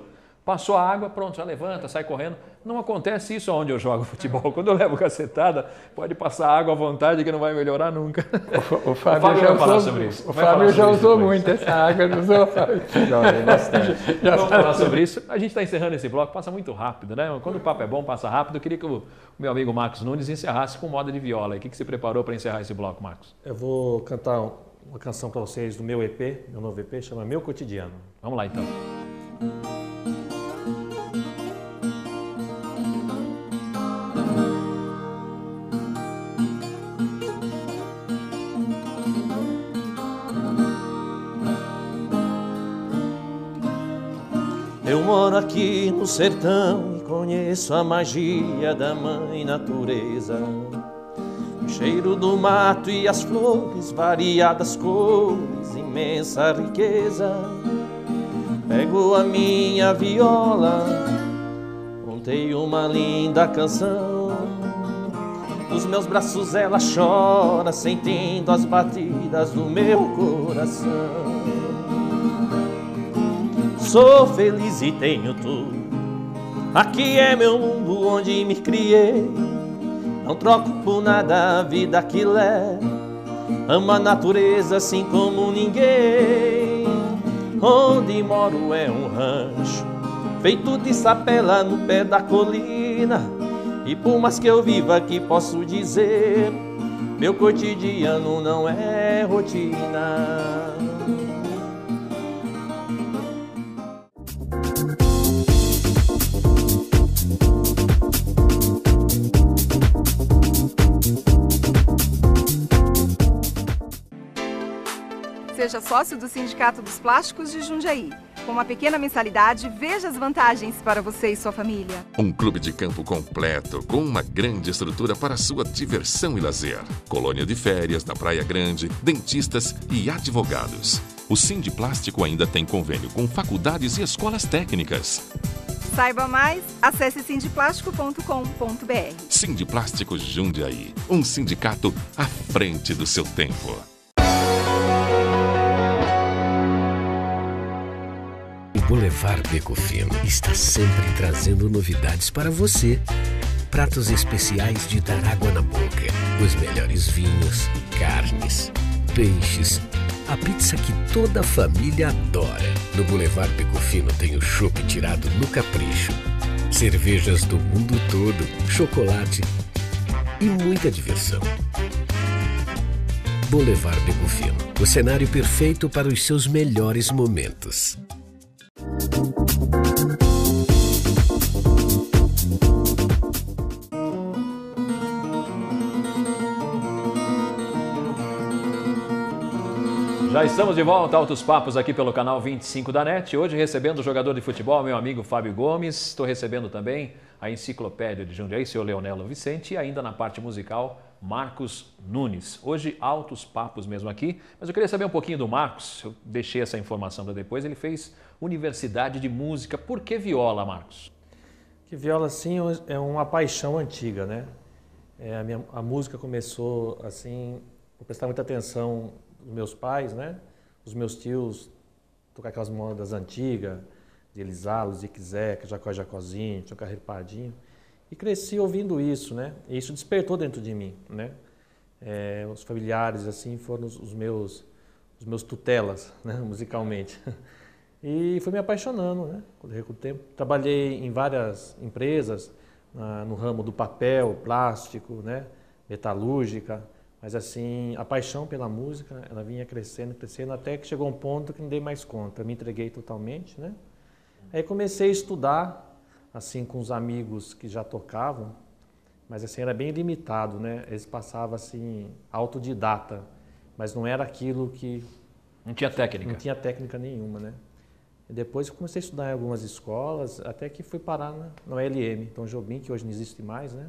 Passou a água, pronto, já levanta, sai correndo. Não acontece isso onde eu jogo futebol. Quando eu levo cacetada, pode passar água à vontade que não vai melhorar nunca. O Fábio já falar usou, sobre isso. o Fábio já usou muito essa água, não usou, Fábio? Já usei bastante. Vamos falar sobre isso. A gente está encerrando esse bloco, passa muito rápido, né? Quando o papo é bom, passa rápido. Eu queria que o meu amigo Marcos Nunes encerrasse com moda de viola. O que você preparou para encerrar esse bloco, Marcos? Eu vou cantar uma canção para vocês do meu EP, meu novo EP, chama Meu Cotidiano. Vamos lá, então. Eu moro aqui no sertão e conheço a magia da mãe natureza. O cheiro do mato e as flores, variadas cores, imensa riqueza. Pego a minha viola, contei uma linda canção. Nos meus braços ela chora, sentindo as batidas do meu coração. Sou feliz e tenho tudo, aqui é meu mundo onde me criei. Não troco por nada a vida que levo, amo a natureza assim como ninguém. Onde moro é um rancho, feito de sapela no pé da colina. E por mais que eu viva aqui posso dizer, meu cotidiano não é rotina. Seja sócio do Sindicato dos Plásticos de Jundiaí. Com uma pequena mensalidade, veja as vantagens para você e sua família. Um clube de campo completo, com uma grande estrutura para sua diversão e lazer. Colônia de férias na Praia Grande, dentistas e advogados. O Sindiplástico ainda tem convênio com faculdades e escolas técnicas. Saiba mais, acesse sindiplástico.com.br. Sindiplástico Jundiaí, um sindicato à frente do seu tempo. O Boulevard Beco Fino está sempre trazendo novidades para você. Pratos especiais de dar água na boca. Os melhores vinhos, carnes, peixes. A pizza que toda a família adora. No Boulevard Beco Fino tem o chopp tirado no capricho. Cervejas do mundo todo, chocolate e muita diversão. Boulevard Beco Fino, o cenário perfeito para os seus melhores momentos. Já estamos de volta, Altos Papos, aqui pelo canal 25 da NET. Hoje recebendo o jogador de futebol, meu amigo Fábio Gomes. Estou recebendo também a enciclopédia de Jundiaí, seu Leonelo Vicente. E ainda na parte musical, Marcos Nunes. Hoje, Altos Papos mesmo aqui. Mas eu queria saber um pouquinho do Marcos. Eu deixei essa informação para depois. Ele fez Universidade de Música. Por que viola, Marcos? Que viola, sim, é uma paixão antiga, né? A música começou, assim, eu prestava muita atenção dos meus pais, né? Os meus tios tocar aquelas modas antigas, de Elisalo, Zique Zeca, Jacó Jacozinho, Tio Carreiro Pardinho. E cresci ouvindo isso, né? E isso despertou dentro de mim, né? Os familiares, assim, foram os meus tutelas, né? Musicalmente. E fui me apaixonando, né? Com o tempo. Trabalhei em várias empresas, no ramo do papel, plástico, né? Metalúrgica. Mas assim, a paixão pela música, ela vinha crescendo, crescendo, até que chegou um ponto que não dei mais conta. Me entreguei totalmente, né? Aí comecei a estudar, assim, com os amigos que já tocavam, mas assim, era bem limitado, né? Eles passavam, assim, autodidata, mas não era aquilo que... Não tinha técnica. Não tinha técnica nenhuma, né? E depois eu comecei a estudar em algumas escolas, até que fui parar na ULM, Tom Jobim, que hoje não existe mais, né?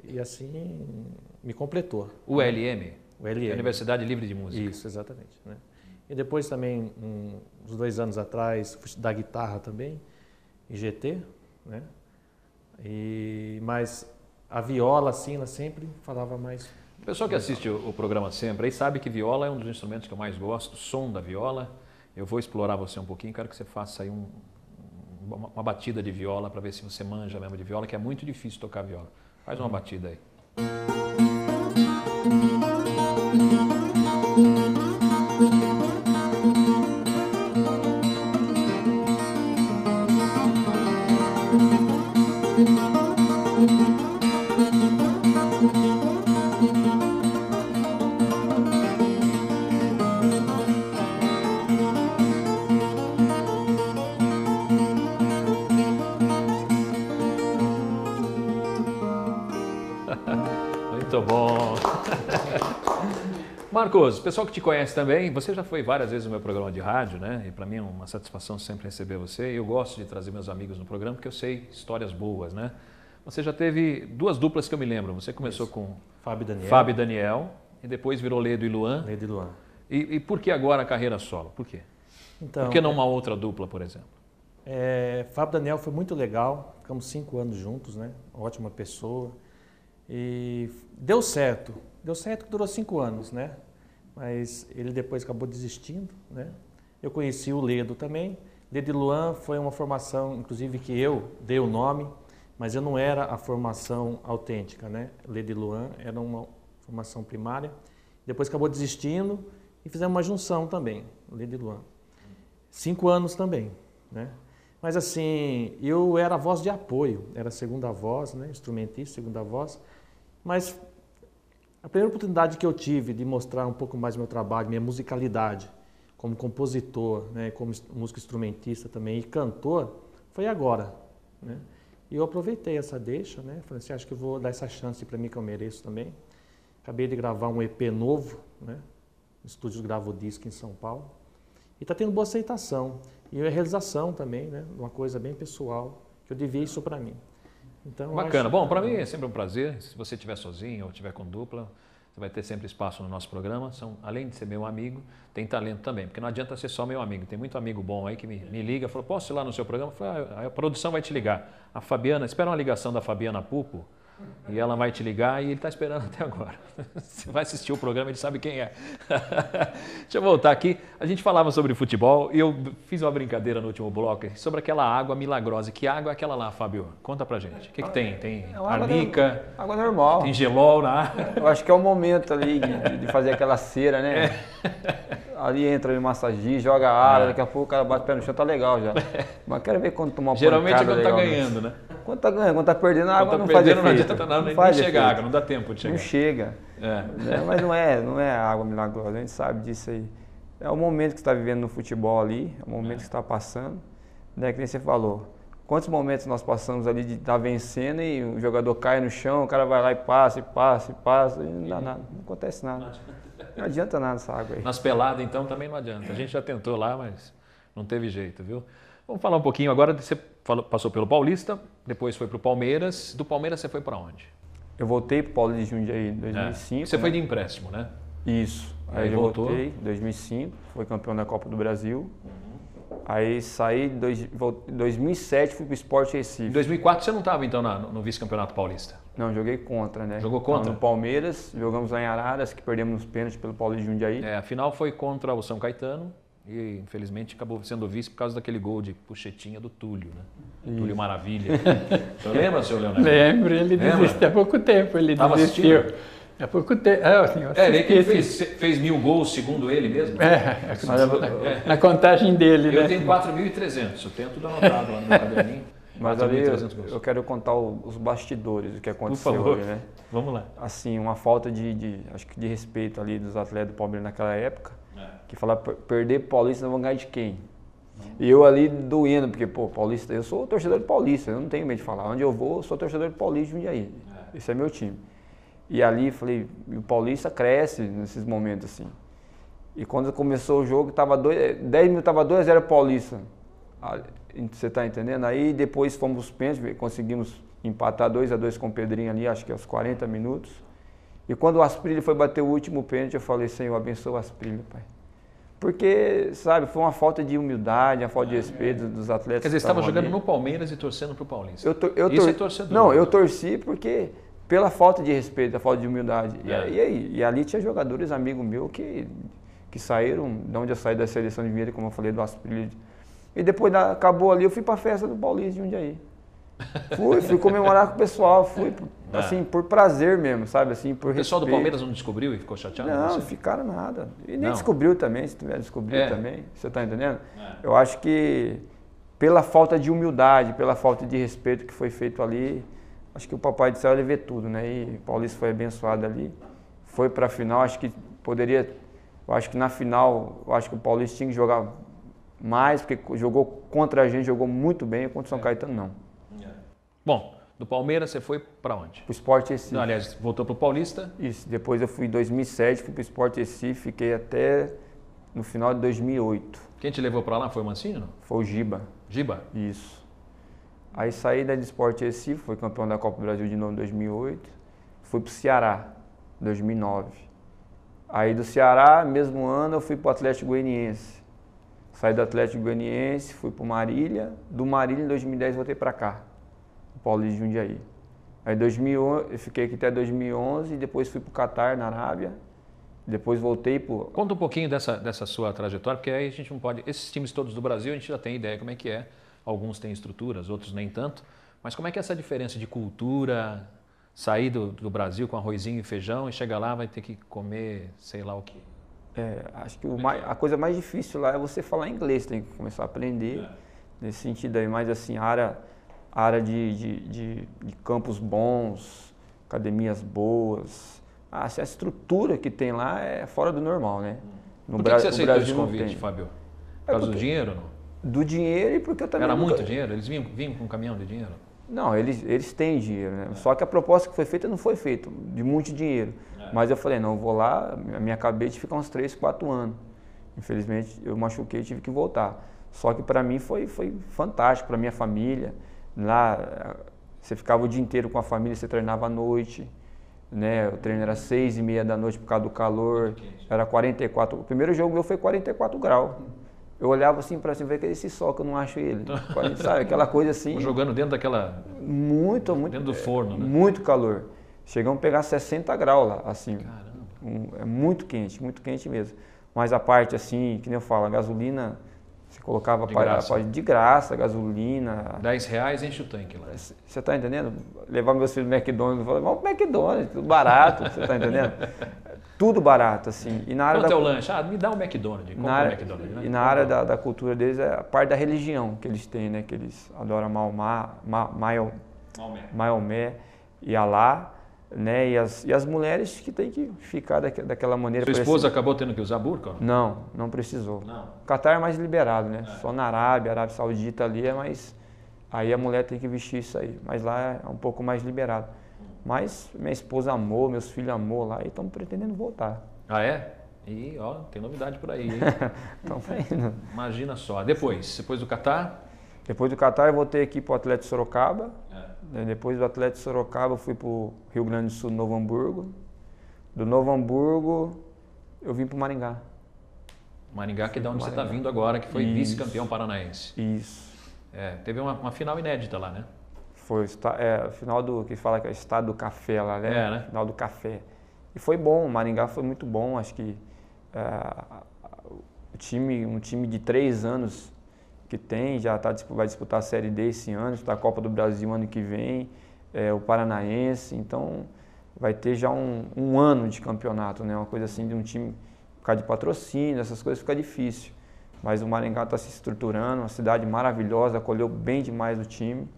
E assim, me completou. ULM? ULM. Universidade Livre de Música. Isso, exatamente. Né? E depois também, uns 2 anos atrás, fui estudar guitarra também, em GT, né? Mas a viola, assim, ela sempre falava mais... O pessoal que assiste o programa sempre aí sabe que viola é um dos instrumentos que eu mais gosto, o som da viola. Eu vou explorar você um pouquinho, quero que você faça aí uma batida de viola para ver se você manja mesmo de viola, que é muito difícil tocar viola. Faz uma batida aí. Muito bom. Marcos, pessoal que te conhece também, você já foi várias vezes no meu programa de rádio, né? E para mim é uma satisfação sempre receber você. Eu gosto de trazer meus amigos no programa porque eu sei histórias boas, né? Você já teve 2 duplas que eu me lembro. Você começou com Fábio e Daniel e depois virou Ledo e Luan. Ledo e Luan. E por que agora a carreira solo? Por quê? Então, por que não uma outra dupla, por exemplo? Fábio e Daniel foi muito legal. Ficamos 5 anos juntos, né? Ótima pessoa. E deu certo. Deu certo que durou 5 anos, né? Mas ele depois acabou desistindo, né? Eu conheci o Ledo também. Ledo e Luan foi uma formação, inclusive, que eu dei o nome, mas eu não era a formação autêntica, né? Ledo e Luan era uma formação primária. Depois acabou desistindo e fizemos uma junção também, Ledo e Luan. 5 anos também, né? Mas assim, eu era a voz de apoio, era a segunda voz, né? Instrumentista, segunda voz. Mas a primeira oportunidade que eu tive de mostrar um pouco mais do meu trabalho, minha musicalidade, como compositor, né, como músico instrumentista também e cantor, foi agora, né? E eu aproveitei essa deixa, né? Falei assim, acho que eu vou dar essa chance para mim que eu mereço também. Acabei de gravar um EP novo, né? No Estúdios Gravo Disco em São Paulo. E está tendo boa aceitação. E a realização também, né? Uma coisa bem pessoal, que eu devia isso para mim. Então, bacana. Bom, para mim é sempre um prazer. Se você estiver sozinho ou estiver com dupla, você vai ter sempre espaço no nosso programa. Além de ser meu amigo, tem talento também. Porque não adianta ser só meu amigo. Tem muito amigo bom aí que me liga, fala, posso ir lá no seu programa? Eu falo, a produção vai te ligar. A Fabiana, espera uma ligação da Fabiana Pupo, e ela vai te ligar e ele está esperando até agora. Você vai assistir o programa, ele sabe quem é. Deixa eu voltar aqui. A gente falava sobre futebol e eu fiz uma brincadeira no último bloco sobre aquela água milagrosa. Que água é aquela lá, Fábio? Conta pra gente. O que tem? Tem arnica? Água normal. Tem gelol na água? Eu acho que é o momento ali de fazer aquela cera, né? Ali entra o massagista, joga água, daqui a pouco o cara bate o pé no chão, tá legal já. Mas quero ver quando tomar uma geralmente é quando legal, tá ganhando, né? Quando tá ganhando, quando tá perdendo a água, não faz efeito. Não adianta nada, nem chega água, não dá tempo de chegar. Não chega. Né? Mas não é água milagrosa, a gente sabe disso aí. É o momento que você está vivendo no futebol ali, é o momento que você está passando, né? Que nem você falou. Quantos momentos nós passamos ali de estar vencendo e o jogador cai no chão, o cara vai lá e passa, e não dá nada, não acontece nada. Não adianta nada essa água aí. Nas peladas, então, também não adianta. A gente já tentou lá, mas não teve jeito, viu? Vamos falar um pouquinho agora. Você passou pelo Paulista, depois foi para o Palmeiras. Do Palmeiras você foi para onde? Eu voltei para o Paulista de Jundiaí em 2005. Você foi de empréstimo, né? Isso. Aí eu voltei em 2005, foi campeão da Copa do Brasil. Aí saí em 2007, fui para o Sport Recife. Em 2004 você não estava então no vice-campeoano paulista? Não, joguei contra, né? Jogou contra? No Palmeiras, jogamos lá em Araras, que perdemos nos pênaltis pelo Paulista de Jundiaí. A final foi contra o São Caetano e infelizmente acabou sendo vice por causa daquele gol de puxetinha do Túlio, né? Isso. Túlio Maravilha. Você lembra, seu Leonardo? Lembro, ele desistiu há pouco tempo, ele desistiu. Há pouco tempo. Ele fez 1000 gols, segundo ele mesmo? Na contagem dele, eu né? tenho 4.300, eu tenho tudo anotado lá no meu caderninho. Mas ali eu quero contar os bastidores do que aconteceu. Por favor. Ali, né? Vamos lá. Assim, uma falta acho que de respeito ali dos atletas do Palmeiras naquela época, que falava, perder Paulista não vão ganhar de quem? E eu ali doendo, porque, Paulista, eu sou torcedor do Paulista, eu não tenho medo de falar. Onde eu vou, eu sou torcedor do Paulista de Jundiaí. Esse é meu time. E ali, falei, o Paulista cresce nesses momentos, assim. E quando começou o jogo, 10 minutos, estava 2-0 Paulista. Você está entendendo? Aí depois fomos os pênaltis, conseguimos empatar 2-2 com o Pedrinho ali, acho que aos 40 minutos. E quando o Asprilho foi bater o último pênalti, eu falei, Senhor, abençoa o Asprilho, Pai. Porque, sabe, foi uma falta de humildade, uma falta de respeito dos atletas. Quer dizer, você estava jogando no Palmeiras e torcendo para o Paulista. Isso é torcedor. Não, eu torci porque pela falta de respeito, a falta de humildade. E ali tinha jogadores amigos meus que saíram, de onde eu saí da seleção de Mineiro, como eu falei, do Asprilho, E depois acabou ali, eu fui para a festa do Paulista de Jundiaí. Fui comemorar com o pessoal, assim, por prazer mesmo, sabe? Assim, por O pessoal do respeito. Palmeiras não descobriu e ficou chateado? Não, com não você? ficaram nada. E nem Não. descobriu também, se tiver descobrido É. também. Você está entendendo? Eu acho que pela falta de humildade, pela falta de respeito que foi feito ali, acho que o Papai do Céu ele vê tudo, né? E o Paulista foi abençoado ali. Foi para a final, acho que poderia... Eu acho que na final, eu acho que o Paulista tinha que jogar mais, porque jogou contra a gente, jogou muito bem, contra o São Caetano não. Bom, do Palmeiras você foi para onde? O Sport Recife. Não, aliás, voltou para o Paulista. Isso, depois eu fui em 2007, fui para o Sport Recife, fiquei até no final de 2008. Quem te levou para lá foi o Mancini, não? Foi o Giba. Giba? Isso. Aí saí da Sport Recife, fui campeão da Copa do Brasil de novo em 2008. Fui para o Ceará, 2009. Aí do Ceará, mesmo ano, eu fui para o Atlético Goianiense. Saí do Atlético Goianiense, fui para o Marília. Do Marília, em 2010, voltei para cá, o Paulista de Jundiaí. Aí 2011, eu fiquei aqui até 2011, depois fui para o Catar, na Arábia. Depois voltei para... Conta um pouquinho dessa sua trajetória, porque aí a gente não pode... Esses times todos do Brasil, a gente já tem ideia como é que é. Alguns têm estruturas, outros nem tanto. Mas como é que é essa diferença de cultura, sair do Brasil com arrozinho e feijão e chegar lá vai ter que comer sei lá o quê? Acho que a coisa mais difícil lá é você falar inglês, tem que começar a aprender nesse sentido aí. Mas assim, a área de campos bons, academias boas, a estrutura que tem lá é fora do normal, né? No Por que você aceitou esse Brasil não convite, tem. Fábio? Por causa do dinheiro, não? Do dinheiro e porque eu também... Era nunca... muito dinheiro? Eles vinham com um caminhão de dinheiro? Não, eles têm dinheiro, né? Só que a proposta que foi feita não foi feita de muito dinheiro. Mas eu falei, não, eu vou lá, me acabei de ficar uns 3, 4 anos. Infelizmente, eu machuquei e tive que voltar. Só que para mim foi fantástico, para minha família. Lá, você ficava o dia inteiro com a família, você treinava à noite, né? O treino era 6h30 da noite por causa do calor, era 44. O primeiro jogo meu foi 44 graus. Eu olhava assim para cima, ver que esse sol que eu não acho ele. Sabe, aquela coisa assim... Jogando dentro daquela... Muito. Dentro do forno, né? Muito calor. Chegamos a pegar 60 graus lá, assim. Caramba. É muito quente mesmo. Mas a parte assim, que nem eu falo, a gasolina, você colocava de graça, gasolina. R$10 enche o tanque lá. Você está entendendo? Levar meus filhos no McDonald's, eu falei, vamos pro McDonald's, tudo barato, você está entendendo? Tudo barato, assim. E na área Quanto é o lanche? Me dá um McDonald's. Compra um McDonald's, né? E na área da cultura deles é a parte da religião que eles têm, né? Que eles adoram Maomé e Alá, né? E as mulheres que têm que ficar daquela maneira. Sua esposa acabou tendo que usar burca? Não precisou. Não. O Catar é mais liberado, né? Só na Arábia Saudita ali é mais... Aí a mulher tem que vestir isso aí. Mas lá é um pouco mais liberado. Mas minha esposa amou, meus filhos amou lá e estamos pretendendo voltar. Ah, é? E, ó, tem novidade por aí, hein? Estamos indo. Imagina só. Depois do Catar? Depois do Catar eu voltei aqui para o Atlético Sorocaba. Depois do Atlético Sorocaba eu fui para o Rio Grande do Sul, Novo Hamburgo. Do Novo Hamburgo eu vim para o Maringá. Maringá, que é de onde você está vindo agora, que foi vice-campeão paranaense. Isso. Teve uma final inédita lá, né? Foi o final do que fala que é o estado do café lá, né? né? Final do café. E foi bom, o Maringá foi muito bom. Acho que um time de 3 anos que tem, vai disputar a Série D esse ano, disputar a Copa do Brasil ano que vem, o Paranaense. Então vai ter já um ano de campeonato, né? Uma coisa assim de um time, por causa de patrocínio, essas coisas fica difícil. Mas o Maringá está se estruturando, uma cidade maravilhosa, acolheu bem demais o time.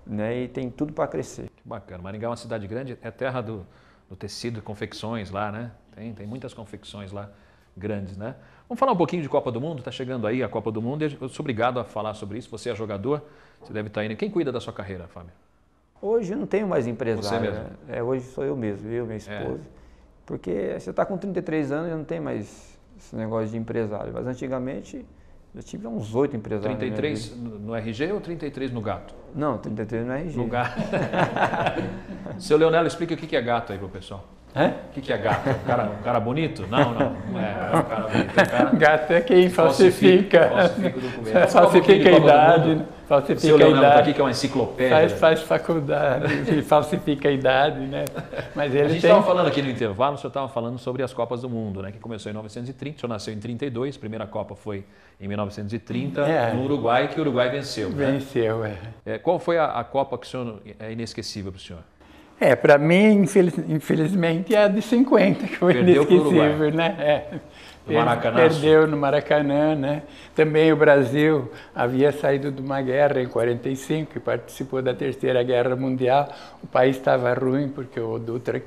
Né, e tem tudo para crescer. Que bacana. Maringá é uma cidade grande, é terra do tecido, confecções lá, né? Tem muitas confecções lá grandes, né? Vamos falar um pouquinho de Copa do Mundo, está chegando aí a Copa do Mundo, eu sou obrigado a falar sobre isso, você é jogador, você deve estar indo. Quem cuida da sua carreira, Fábio? Hoje eu não tenho mais empresário. Você mesmo? Né? Hoje sou eu mesmo, minha esposa. Porque você está com 33 anos e não tem mais esse negócio de empresário. Mas antigamente eu tive uns 8 empresários. 33 no RG ou 33 no gato? Não, 33 no RG. No gato. Seu Leonel, explica o que é gato aí pro pessoal. O que é gato? Um cara bonito? Não é um cara bonito. Gato é quem falsifica. Falsifica o documento. Falsifica a idade. falsifica Seu a Leonel está idade. aqui, que é uma enciclopédia. Faz faculdade e falsifica a idade, né? Mas A ele gente tem... estava falando aqui no intervalo, o senhor estava falando sobre as Copas do Mundo, né? Que começou em 1930, o senhor nasceu em 32, a primeira Copa foi em 1930, no Uruguai, que o Uruguai venceu. Venceu, né? Qual foi a Copa que o senhor é inesquecível para o senhor? Para mim, infelizmente, é a de 50, que foi Perdeu inesquecível, né? No Maracanã. Perdeu no Maracanã, né? Também o Brasil havia saído de uma guerra em 45 e participou da Terceira Guerra Mundial. O país estava ruim porque o Dutra,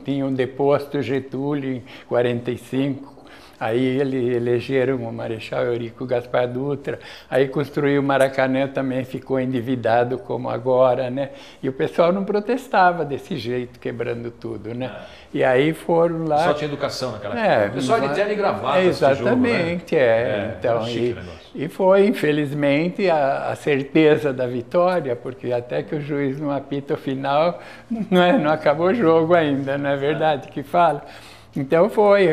tinha um deposto Getúlio em 45. Aí elegeram o Marechal Eurico Gaspar Dutra, aí construiu o Maracanã, também ficou endividado como agora, né? E o pessoal não protestava desse jeito, quebrando tudo, né? E aí foram lá... Só tinha educação naquela época. O pessoal de terno e gravata. Exatamente, jogo, né? Então, e foi, infelizmente, a certeza da vitória, porque até que o juiz não apita o final, não acabou o jogo ainda, não é verdade que fala? Então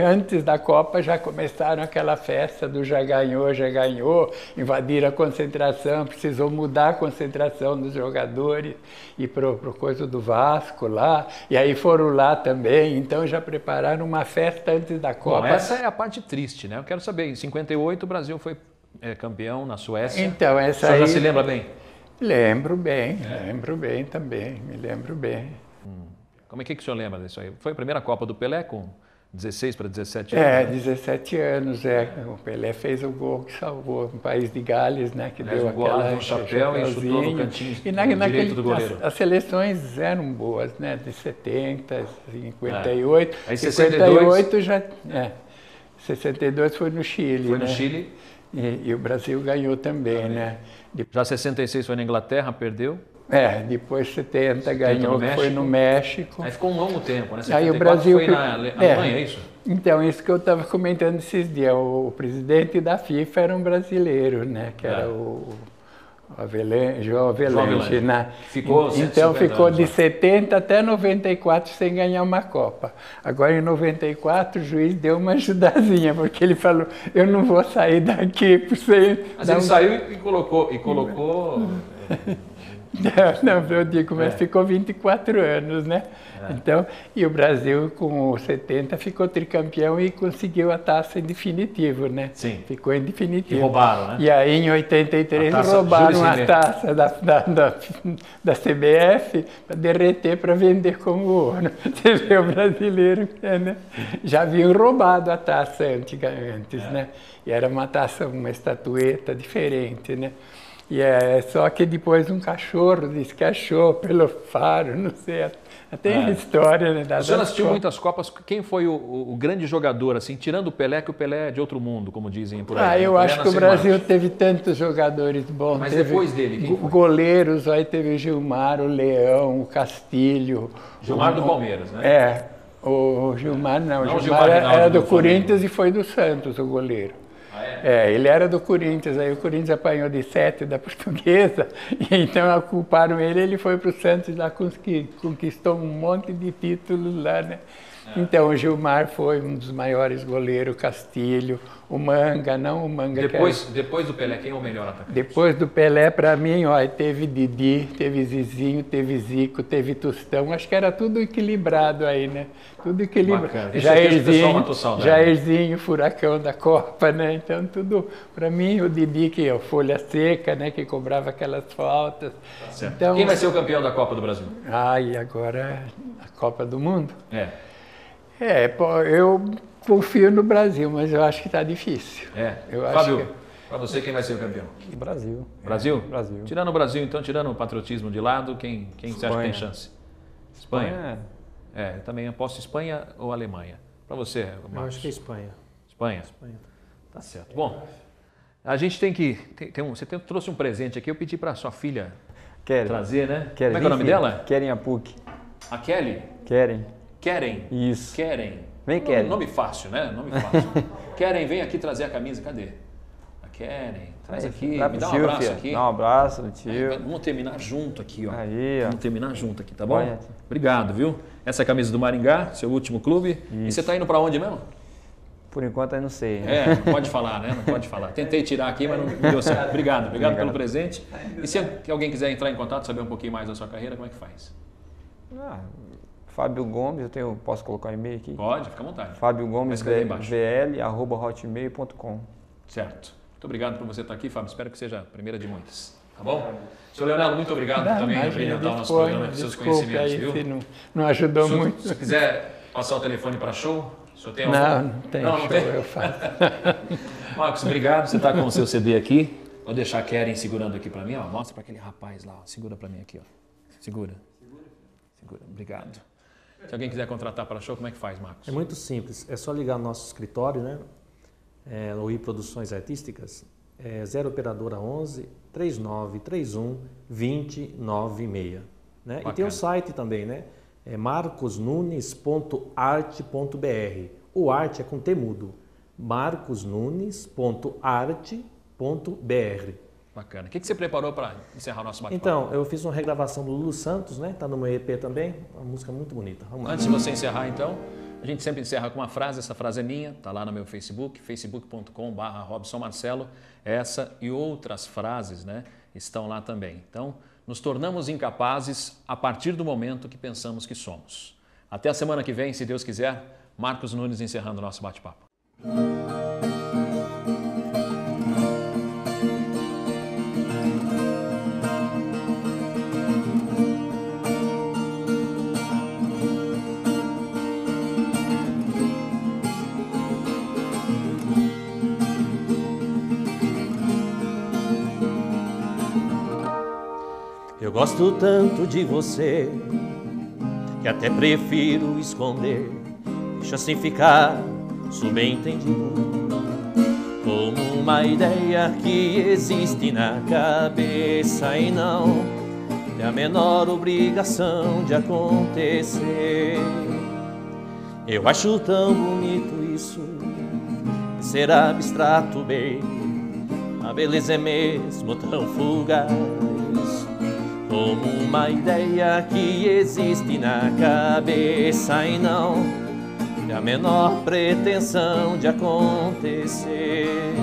antes da Copa já começaram aquela festa do já ganhou, invadiram a concentração, precisou mudar a concentração dos jogadores e pro coisa do Vasco lá, e aí foram lá também, então já prepararam uma festa antes da Copa. Bom, essa é a parte triste, né? Eu quero saber, em 58 o Brasil foi campeão na Suécia. Então, essa aí... O senhor já se lembra bem? Lembro bem também, me lembro bem. Como é que o senhor lembra disso aí? Foi a primeira Copa do Pelé com 16 para 17 anos? 17 anos, O Pelé fez o gol que salvou o país de Gales, né? Que deu aquela um chapéu e chutou no cantinho direito do goleiro. As seleções eram boas, né? De 70, 58. Aí 58 já... 62 foi no Chile, Foi no Chile. E o Brasil ganhou também, né? Já 66 foi na Inglaterra, perdeu. Depois 70 ganhou, foi no México. Aí ficou um longo tempo, né? Aí o Brasil foi na Alemanha, é isso? Então, isso que eu estava comentando esses dias. O presidente da FIFA era um brasileiro, né? Que era o João Avelange, né? Então ficou de 70 até 94 sem ganhar uma Copa. Agora em 94 o juiz deu uma ajudazinha, porque ele falou, eu não vou sair daqui por você. Mas ele saiu e colocou... Não, eu digo, mas ficou 24 anos, né? Então, e o Brasil, com o 70, ficou tricampeão e conseguiu a taça em definitivo, né? Sim. Ficou em definitivo. E roubaram, né? E aí, em 83, roubaram a taça da CBF para derreter, para vender como ouro. Você vê o brasileiro, né? Já haviam roubado a taça antes, né? E era uma taça, uma estatueta diferente, né? E só que depois um cachorro disse que achou pelo faro, não sei, até a história, né? O senhor assistiu muitas Copas, quem foi o grande jogador, assim, tirando o Pelé, que o Pelé é de outro mundo, como dizem por aí? Eu acho que o Brasil teve tantos jogadores bons. Mas depois dele, quem foi? Goleiros, aí teve o Gilmar, o Leão, o Castilho. Gilmar do Palmeiras, né? O Gilmar não, o Gilmar era do Corinthians e foi do Santos, o goleiro. Ele era do Corinthians, aí o Corinthians apanhou de 7 da Portuguesa, e então culparam ele foi para o Santos lá, conquistou um monte de títulos lá, né? Então o Gilmar foi um dos maiores goleiros, Castilho, o Manga, não o Manga. Depois do Pelé, quem é o melhor atacante? Depois do Pelé, para mim, teve Didi, teve Zizinho, teve Zico, teve Tostão, acho que era tudo equilibrado aí, né? Tudo equilibrado. Jairzinho, furacão da Copa, né? Então tudo, para mim, o Didi, que é Folha Seca, né? Que cobrava aquelas faltas. Tá então, quem vai ser o campeão da Copa do Brasil? E agora a Copa do Mundo? Eu confio no Brasil, mas eu acho que está difícil. Fábio, para você, quem vai ser o campeão? Brasil. Brasil? Brasil. Tirando o Brasil, então, tirando o patriotismo de lado, quem você acha que tem chance? Espanha? Eu também aposto Espanha ou Alemanha. Para você, Marcos? Eu acho que é Espanha. Espanha? Tá certo. Bom, a gente tem que... Você trouxe um presente aqui, eu pedi para sua filha trazer, né? Como é que é o nome dela? Keren Apuk. A Kelly? Keren. Isso. Keren. Vem, Keren. Nome fácil, né? Nome fácil. Keren, vem aqui trazer a camisa. Cadê? A Keren. Traz aqui. Me dá um abraço aqui. Dá um abraço do tio. Vamos terminar junto aqui, ó. Aí, ó. Vamos terminar junto aqui, tá bom? Obrigado, viu? Essa é a camisa do Maringá, seu último clube. Isso. E você tá indo para onde mesmo? Por enquanto eu não sei. Não pode falar, né? Não pode falar. Tentei tirar aqui, mas não deu certo. Obrigado pelo presente. E se alguém quiser entrar em contato, saber um pouquinho mais da sua carreira, como é que faz? Fábio Gomes, posso colocar o e-mail aqui? Pode, fica à vontade. Fábio Gomes, vl@hotmail.com. Certo. Muito obrigado por você estar aqui, Fábio. Espero que seja a primeira de muitas. Tá bom? Senhor Leonardo, muito obrigado também por brilhantar o nosso programa com seus conhecimentos, aí, viu? Não ajudou muito. Se quiser passar o telefone para show, o senhor tem algum? Não tem show, eu faço. Marcos, obrigado. Você está com o seu CD aqui. Vou deixar a Keren segurando aqui para mim. Ó. Mostra para aquele rapaz lá. Ó. Segura para mim aqui. Ó. Segura. Obrigado. Se alguém quiser contratar para show, como é que faz, Marcos? É muito simples. É só ligar no nosso escritório, né? No I Produções Artísticas. 0 operadora 11 3931 2096. Né? E tem o site também, né? É marcosnunes.arte.br. O arte é com T mudo. marcosnunes.arte.br. Bacana. O que você preparou para encerrar o nosso bate-papo? Então, eu fiz uma regravação do Lulu Santos, né? Tá no meu EP também. Uma música muito bonita. Vamos lá. Antes de você encerrar, então, a gente sempre encerra com uma frase. Essa frase é minha, tá lá no meu Facebook, facebook.com/RobsonMarcelo. Essa e outras frases, né, estão lá também. Então, nos tornamos incapazes a partir do momento que pensamos que somos. Até a semana que vem, se Deus quiser. Marcos Nunes encerrando o nosso bate-papo. Eu gosto tanto de você que até prefiro esconder. Deixa assim ficar subentendido, como uma ideia que existe na cabeça e não tem a menor obrigação de acontecer. Eu acho tão bonito isso, ser abstrato, bem. A beleza é mesmo tão fugaz, como uma ideia que existe na cabeça e não tem a menor pretensão de acontecer.